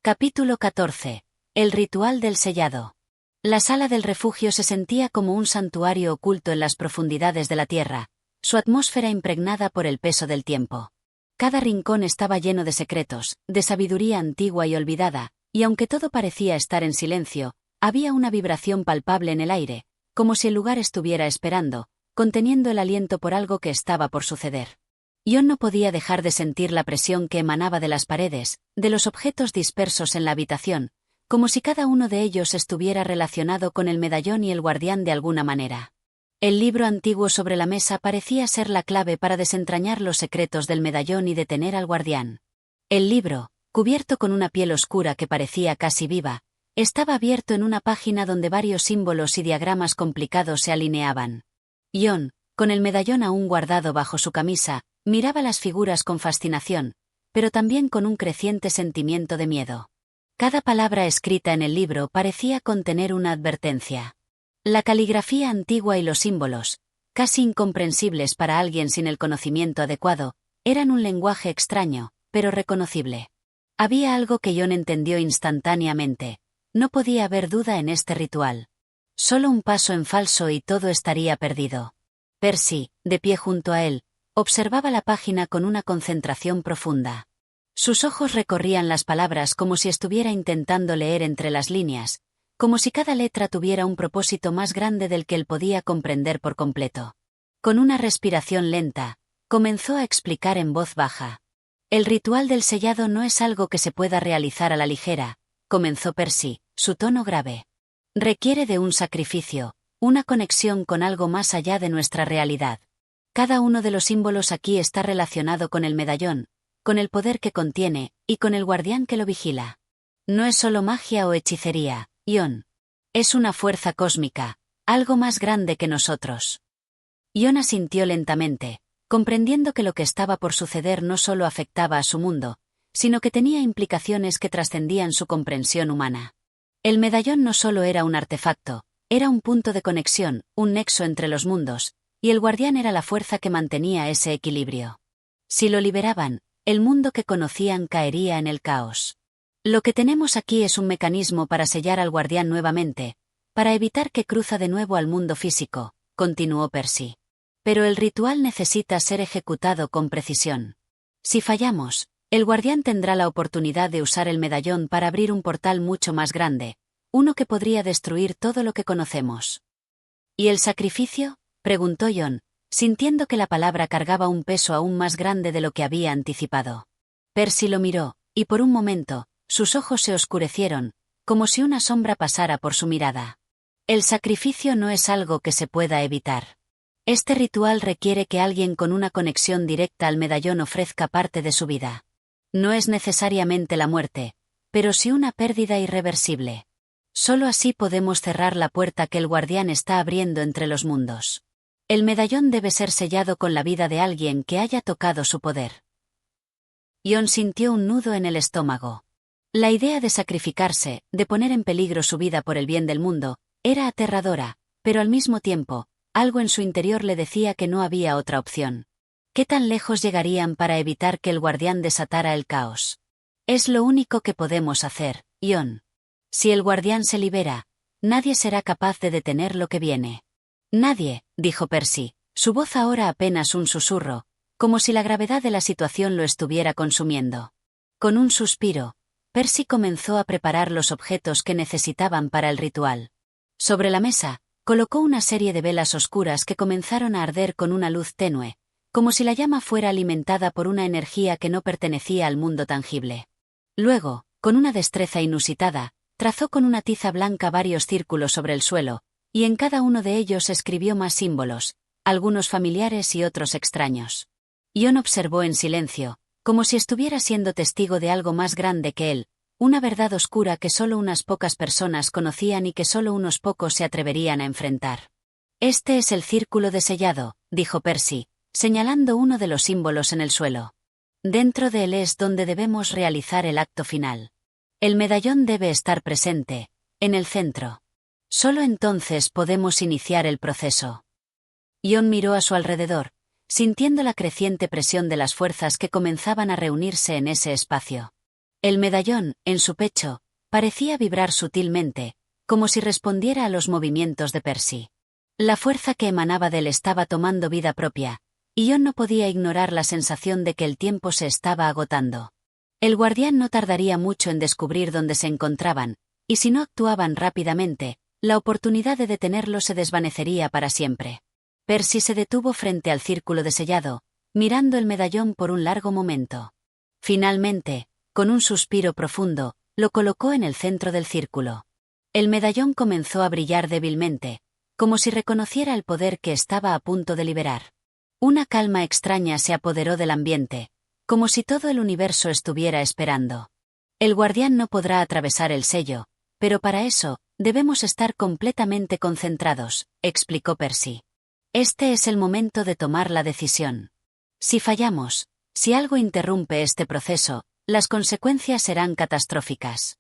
Capítulo 14. El ritual del sellado. La sala del refugio se sentía como un santuario oculto en las profundidades de la tierra, su atmósfera impregnada por el peso del tiempo. Cada rincón estaba lleno de secretos, de sabiduría antigua y olvidada, y aunque todo parecía estar en silencio, había una vibración palpable en el aire, como si el lugar estuviera esperando, conteniendo el aliento por algo que estaba por suceder. Ion no podía dejar de sentir la presión que emanaba de las paredes, de los objetos dispersos en la habitación, como si cada uno de ellos estuviera relacionado con el medallón y el guardián de alguna manera. El libro antiguo sobre la mesa parecía ser la clave para desentrañar los secretos del medallón y detener al guardián. El libro, cubierto con una piel oscura que parecía casi viva, estaba abierto en una página donde varios símbolos y diagramas complicados se alineaban. Ion, con el medallón aún guardado bajo su camisa, miraba las figuras con fascinación, pero también con un creciente sentimiento de miedo. Cada palabra escrita en el libro parecía contener una advertencia. La caligrafía antigua y los símbolos, casi incomprensibles para alguien sin el conocimiento adecuado, eran un lenguaje extraño, pero reconocible. Había algo que Ion entendió instantáneamente. No podía haber duda en este ritual. Solo un paso en falso y todo estaría perdido. Percy, de pie junto a él, observaba la página con una concentración profunda. Sus ojos recorrían las palabras como si estuviera intentando leer entre las líneas, como si cada letra tuviera un propósito más grande del que él podía comprender por completo. Con una respiración lenta, comenzó a explicar en voz baja. «El ritual del sellado no es algo que se pueda realizar a la ligera», comenzó Percy, su tono grave. «Requiere de un sacrificio, una conexión con algo más allá de nuestra realidad. Cada uno de los símbolos aquí está relacionado con el medallón, con el poder que contiene, y con el guardián que lo vigila. No es solo magia o hechicería, Ion. Es una fuerza cósmica, algo más grande que nosotros». Ion asintió lentamente, comprendiendo que lo que estaba por suceder no solo afectaba a su mundo, sino que tenía implicaciones que trascendían su comprensión humana. El medallón no solo era un artefacto, era un punto de conexión, un nexo entre los mundos, y el guardián era la fuerza que mantenía ese equilibrio. Si lo liberaban, el mundo que conocían caería en el caos. «Lo que tenemos aquí es un mecanismo para sellar al guardián nuevamente, para evitar que cruza de nuevo al mundo físico», continuó Percy. «Pero el ritual necesita ser ejecutado con precisión. Si fallamos, El guardián tendrá la oportunidad de usar el medallón para abrir un portal mucho más grande, uno que podría destruir todo lo que conocemos. ¿Y el sacrificio?, preguntó Jon, sintiendo que la palabra cargaba un peso aún más grande de lo que había anticipado. Percy lo miró, y por un momento, sus ojos se oscurecieron, como si una sombra pasara por su mirada. El sacrificio no es algo que se pueda evitar. Este ritual requiere que alguien con una conexión directa al medallón ofrezca parte de su vida. No es necesariamente la muerte, pero sí una pérdida irreversible. Solo así podemos cerrar la puerta que el guardián está abriendo entre los mundos. El medallón debe ser sellado con la vida de alguien que haya tocado su poder. Jon sintió un nudo en el estómago. La idea de sacrificarse, de poner en peligro su vida por el bien del mundo, era aterradora, pero al mismo tiempo, algo en su interior le decía que no había otra opción. ¿Qué tan lejos llegarían para evitar que el guardián desatara el caos? Es lo único que podemos hacer, Jon. Si el guardián se libera, nadie será capaz de detener lo que viene. Nadie, dijo Percy, su voz ahora apenas un susurro, como si la gravedad de la situación lo estuviera consumiendo. Con un suspiro, Percy comenzó a preparar los objetos que necesitaban para el ritual. Sobre la mesa, colocó una serie de velas oscuras que comenzaron a arder con una luz tenue, como si la llama fuera alimentada por una energía que no pertenecía al mundo tangible. Luego, con una destreza inusitada, trazó con una tiza blanca varios círculos sobre el suelo, y en cada uno de ellos escribió más símbolos, algunos familiares y otros extraños. Jon observó en silencio, como si estuviera siendo testigo de algo más grande que él, una verdad oscura que solo unas pocas personas conocían y que solo unos pocos se atreverían a enfrentar. Este es el círculo de sellado, dijo Percy, señalando uno de los símbolos en el suelo. Dentro de él es donde debemos realizar el acto final. El medallón debe estar presente, en el centro. Solo entonces podemos iniciar el proceso. Jon miró a su alrededor, sintiendo la creciente presión de las fuerzas que comenzaban a reunirse en ese espacio. El medallón, en su pecho, parecía vibrar sutilmente, como si respondiera a los movimientos de Percy. La fuerza que emanaba de él estaba tomando vida propia, y Jon no podía ignorar la sensación de que el tiempo se estaba agotando. El guardián no tardaría mucho en descubrir dónde se encontraban, y si no actuaban rápidamente, la oportunidad de detenerlo se desvanecería para siempre. Percy se detuvo frente al círculo de sellado, mirando el medallón por un largo momento. Finalmente, con un suspiro profundo, lo colocó en el centro del círculo. El medallón comenzó a brillar débilmente, como si reconociera el poder que estaba a punto de liberar. Una calma extraña se apoderó del ambiente, como si todo el universo estuviera esperando. El guardián no podrá atravesar el sello, pero para eso, debemos estar completamente concentrados, explicó Percy. Este es el momento de tomar la decisión. Si fallamos, si algo interrumpe este proceso, las consecuencias serán catastróficas.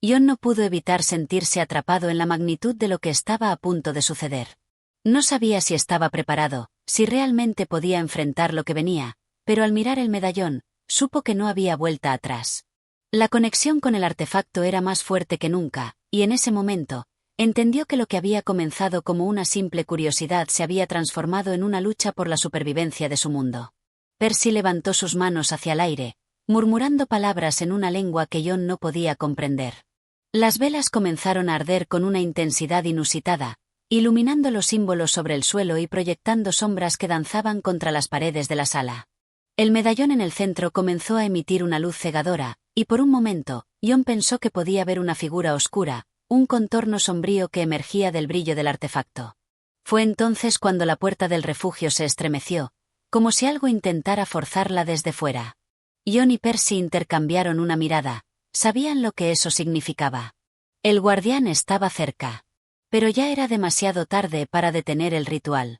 Jon no pudo evitar sentirse atrapado en la magnitud de lo que estaba a punto de suceder. No sabía si estaba preparado, si realmente podía enfrentar lo que venía, pero al mirar el medallón, supo que no había vuelta atrás. La conexión con el artefacto era más fuerte que nunca, y en ese momento, entendió que lo que había comenzado como una simple curiosidad se había transformado en una lucha por la supervivencia de su mundo. Percy levantó sus manos hacia el aire, murmurando palabras en una lengua que Jon no podía comprender. Las velas comenzaron a arder con una intensidad inusitada, iluminando los símbolos sobre el suelo y proyectando sombras que danzaban contra las paredes de la sala. El medallón en el centro comenzó a emitir una luz cegadora, y por un momento, Jon pensó que podía ver una figura oscura, un contorno sombrío que emergía del brillo del artefacto. Fue entonces cuando la puerta del refugio se estremeció, como si algo intentara forzarla desde fuera. Jon y Percy intercambiaron una mirada, sabían lo que eso significaba. El guardián estaba cerca. Pero ya era demasiado tarde para detener el ritual.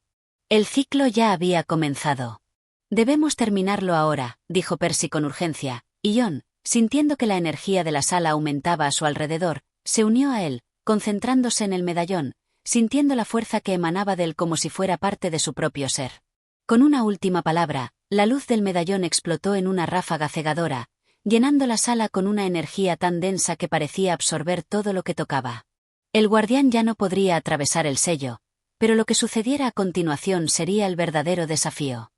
El ciclo ya había comenzado. Debemos terminarlo ahora, dijo Percy con urgencia, y Jon, sintiendo que la energía de la sala aumentaba a su alrededor, se unió a él, concentrándose en el medallón, sintiendo la fuerza que emanaba de él como si fuera parte de su propio ser. Con una última palabra, la luz del medallón explotó en una ráfaga cegadora, llenando la sala con una energía tan densa que parecía absorber todo lo que tocaba. El guardián ya no podría atravesar el sello, pero lo que sucediera a continuación sería el verdadero desafío.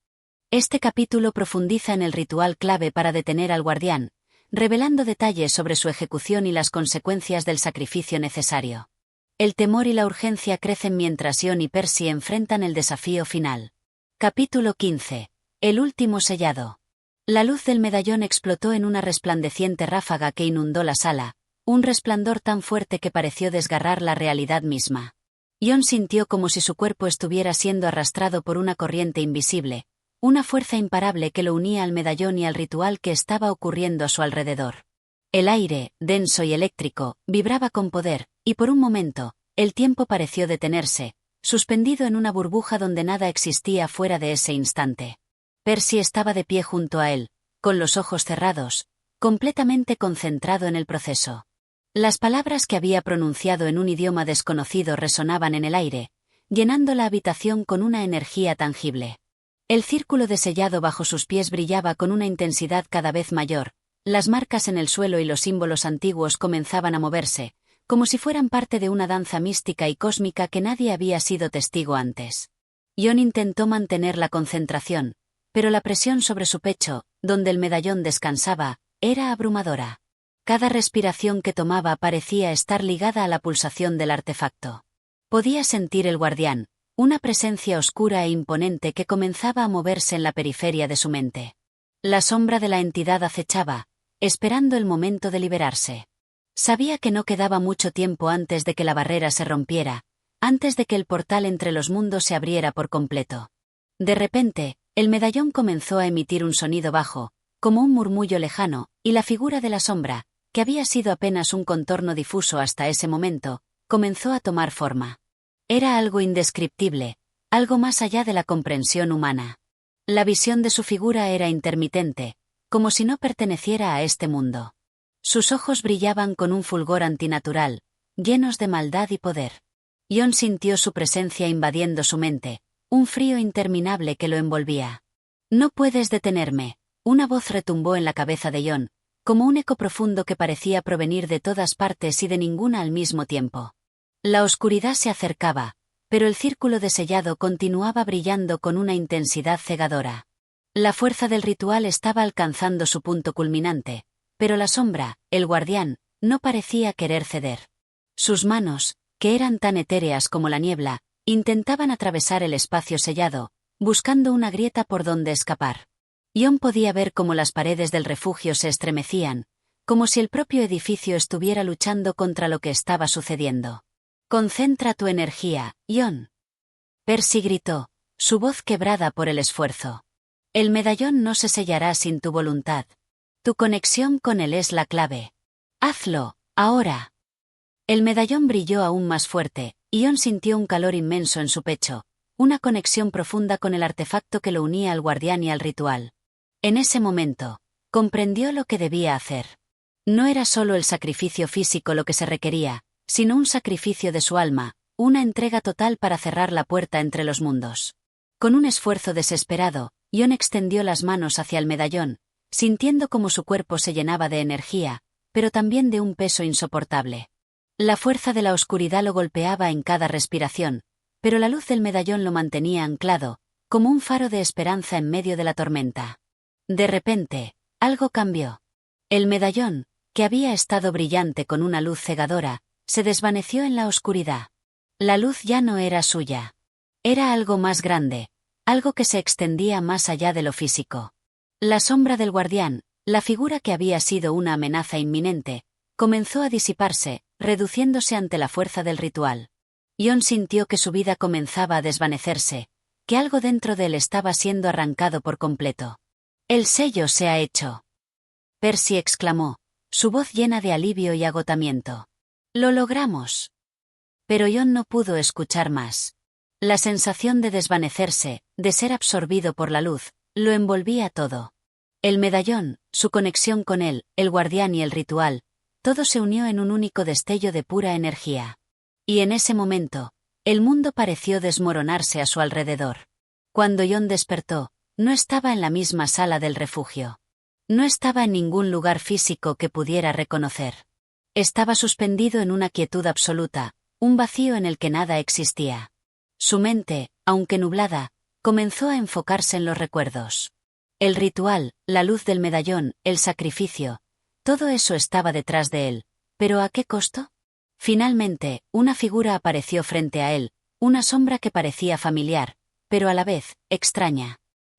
Este capítulo profundiza en el ritual clave para detener al guardián, revelando detalles sobre su ejecución y las consecuencias del sacrificio necesario. El temor y la urgencia crecen mientras Jon y Percy enfrentan el desafío final. Capítulo 15. El último sellado. La luz del medallón explotó en una resplandeciente ráfaga que inundó la sala, un resplandor tan fuerte que pareció desgarrar la realidad misma. Jon sintió como si su cuerpo estuviera siendo arrastrado por una corriente invisible, una fuerza imparable que lo unía al medallón y al ritual que estaba ocurriendo a su alrededor. El aire, denso y eléctrico, vibraba con poder, y por un momento, el tiempo pareció detenerse, suspendido en una burbuja donde nada existía fuera de ese instante. Percy estaba de pie junto a él, con los ojos cerrados, completamente concentrado en el proceso. Las palabras que había pronunciado en un idioma desconocido resonaban en el aire, llenando la habitación con una energía tangible. El círculo de sellado bajo sus pies brillaba con una intensidad cada vez mayor, las marcas en el suelo y los símbolos antiguos comenzaban a moverse, como si fueran parte de una danza mística y cósmica que nadie había sido testigo antes. Jon intentó mantener la concentración, pero la presión sobre su pecho, donde el medallón descansaba, era abrumadora. Cada respiración que tomaba parecía estar ligada a la pulsación del artefacto. Podía sentir el guardián, una presencia oscura e imponente que comenzaba a moverse en la periferia de su mente. La sombra de la entidad acechaba, esperando el momento de liberarse. Sabía que no quedaba mucho tiempo antes de que la barrera se rompiera, antes de que el portal entre los mundos se abriera por completo. De repente, el medallón comenzó a emitir un sonido bajo, como un murmullo lejano, y la figura de la sombra, que había sido apenas un contorno difuso hasta ese momento, comenzó a tomar forma. Era algo indescriptible, algo más allá de la comprensión humana. La visión de su figura era intermitente, como si no perteneciera a este mundo. Sus ojos brillaban con un fulgor antinatural, llenos de maldad y poder. Jon sintió su presencia invadiendo su mente, un frío interminable que lo envolvía. «No puedes detenerme», una voz retumbó en la cabeza de Jon, como un eco profundo que parecía provenir de todas partes y de ninguna al mismo tiempo. La oscuridad se acercaba, pero el círculo de sellado continuaba brillando con una intensidad cegadora. La fuerza del ritual estaba alcanzando su punto culminante, pero la sombra, el guardián, no parecía querer ceder. Sus manos, que eran tan etéreas como la niebla, intentaban atravesar el espacio sellado, buscando una grieta por donde escapar. Jon podía ver cómo las paredes del refugio se estremecían, como si el propio edificio estuviera luchando contra lo que estaba sucediendo. «Concentra tu energía, Jon», Percy gritó, su voz quebrada por el esfuerzo. «El medallón no se sellará sin tu voluntad. Tu conexión con él es la clave. Hazlo, ahora». El medallón brilló aún más fuerte, y Jon sintió un calor inmenso en su pecho, una conexión profunda con el artefacto que lo unía al guardián y al ritual. En ese momento, comprendió lo que debía hacer. No era solo el sacrificio físico lo que se requería, sino un sacrificio de su alma, una entrega total para cerrar la puerta entre los mundos. Con un esfuerzo desesperado, Jon extendió las manos hacia el medallón, sintiendo como su cuerpo se llenaba de energía, pero también de un peso insoportable. La fuerza de la oscuridad lo golpeaba en cada respiración, pero la luz del medallón lo mantenía anclado, como un faro de esperanza en medio de la tormenta. De repente, algo cambió. El medallón, que había estado brillante con una luz cegadora, se desvaneció en la oscuridad. La luz ya no era suya. Era algo más grande, algo que se extendía más allá de lo físico. La sombra del guardián, la figura que había sido una amenaza inminente, comenzó a disiparse, reduciéndose ante la fuerza del ritual. Jon sintió que su vida comenzaba a desvanecerse, que algo dentro de él estaba siendo arrancado por completo. «El sello se ha hecho», Percy exclamó, su voz llena de alivio y agotamiento. «Lo logramos». Pero Jon no pudo escuchar más. La sensación de desvanecerse, de ser absorbido por la luz, lo envolvía todo. El medallón, su conexión con él, el guardián y el ritual, todo se unió en un único destello de pura energía. Y en ese momento, el mundo pareció desmoronarse a su alrededor. Cuando Jon despertó, no estaba en la misma sala del refugio. No estaba en ningún lugar físico que pudiera reconocer. Estaba suspendido en una quietud absoluta, un vacío en el que nada existía. Su mente, aunque nublada, comenzó a enfocarse en los recuerdos. El ritual, la luz del medallón, el sacrificio, todo eso estaba detrás de él, pero ¿a qué costo? Finalmente, una figura apareció frente a él, una sombra que parecía familiar, pero a la vez, extraña.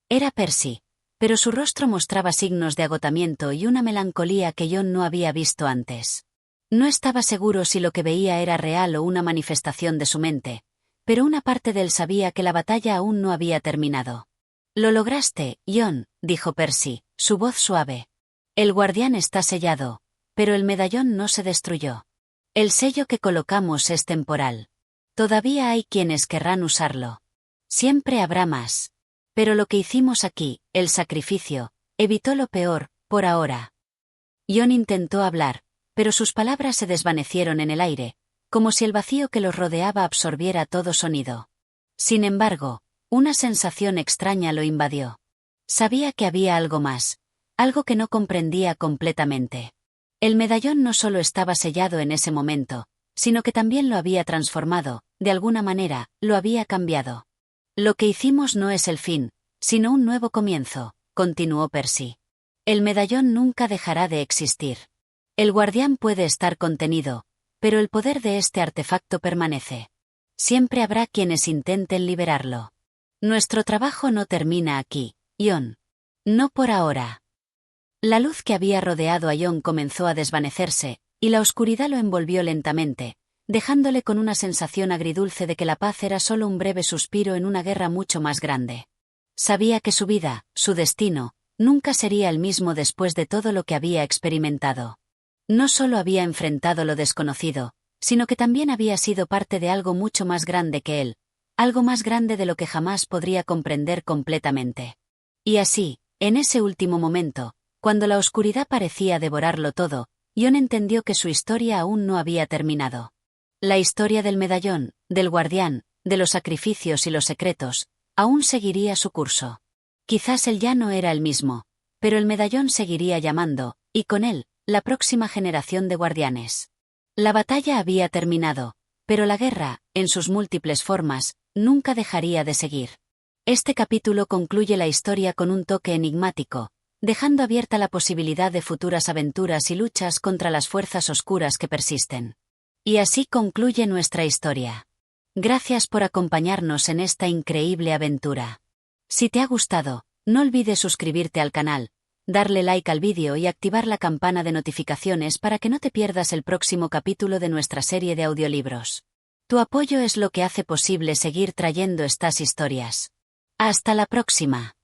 Era Percy, pero su rostro mostraba signos de agotamiento y una melancolía que Jon no había visto antes. No estaba seguro si lo que veía era real o una manifestación de su mente, pero una parte de él sabía que la batalla aún no había terminado. «Lo lograste, Jon», dijo Percy, su voz suave. «El guardián está sellado, pero el medallón no se destruyó. El sello que colocamos es temporal. Todavía hay quienes querrán usarlo. Siempre habrá más. Pero lo que hicimos aquí, el sacrificio, evitó lo peor, por ahora». Jon intentó hablar, pero sus palabras se desvanecieron en el aire, como si el vacío que los rodeaba absorbiera todo sonido. Sin embargo, una sensación extraña lo invadió. Sabía que había algo más, algo que no comprendía completamente. El medallón no solo estaba sellado en ese momento, sino que también lo había transformado, de alguna manera, lo había cambiado. «Lo que hicimos no es el fin, sino un nuevo comienzo», continuó Percy. «El medallón nunca dejará de existir. El guardián puede estar contenido, pero el poder de este artefacto permanece. Siempre habrá quienes intenten liberarlo. Nuestro trabajo no termina aquí, Jon. No por ahora». La luz que había rodeado a Jon comenzó a desvanecerse, y la oscuridad lo envolvió lentamente, dejándole con una sensación agridulce de que la paz era solo un breve suspiro en una guerra mucho más grande. Sabía que su vida, su destino, nunca sería el mismo después de todo lo que había experimentado. No solo había enfrentado lo desconocido, sino que también había sido parte de algo mucho más grande que él, algo más grande de lo que jamás podría comprender completamente. Y así, en ese último momento, cuando la oscuridad parecía devorarlo todo, Jon entendió que su historia aún no había terminado. La historia del medallón, del guardián, de los sacrificios y los secretos, aún seguiría su curso. Quizás él ya no era el mismo, pero el medallón seguiría llamando, y con él, la próxima generación de guardianes. La batalla había terminado, pero la guerra, en sus múltiples formas, nunca dejaría de seguir. Este capítulo concluye la historia con un toque enigmático, dejando abierta la posibilidad de futuras aventuras y luchas contra las fuerzas oscuras que persisten. Y así concluye nuestra historia. Gracias por acompañarnos en esta increíble aventura. Si te ha gustado, no olvides suscribirte al canal, darle like al vídeo y activar la campana de notificaciones para que no te pierdas el próximo capítulo de nuestra serie de audiolibros. Tu apoyo es lo que hace posible seguir trayendo estas historias. Hasta la próxima.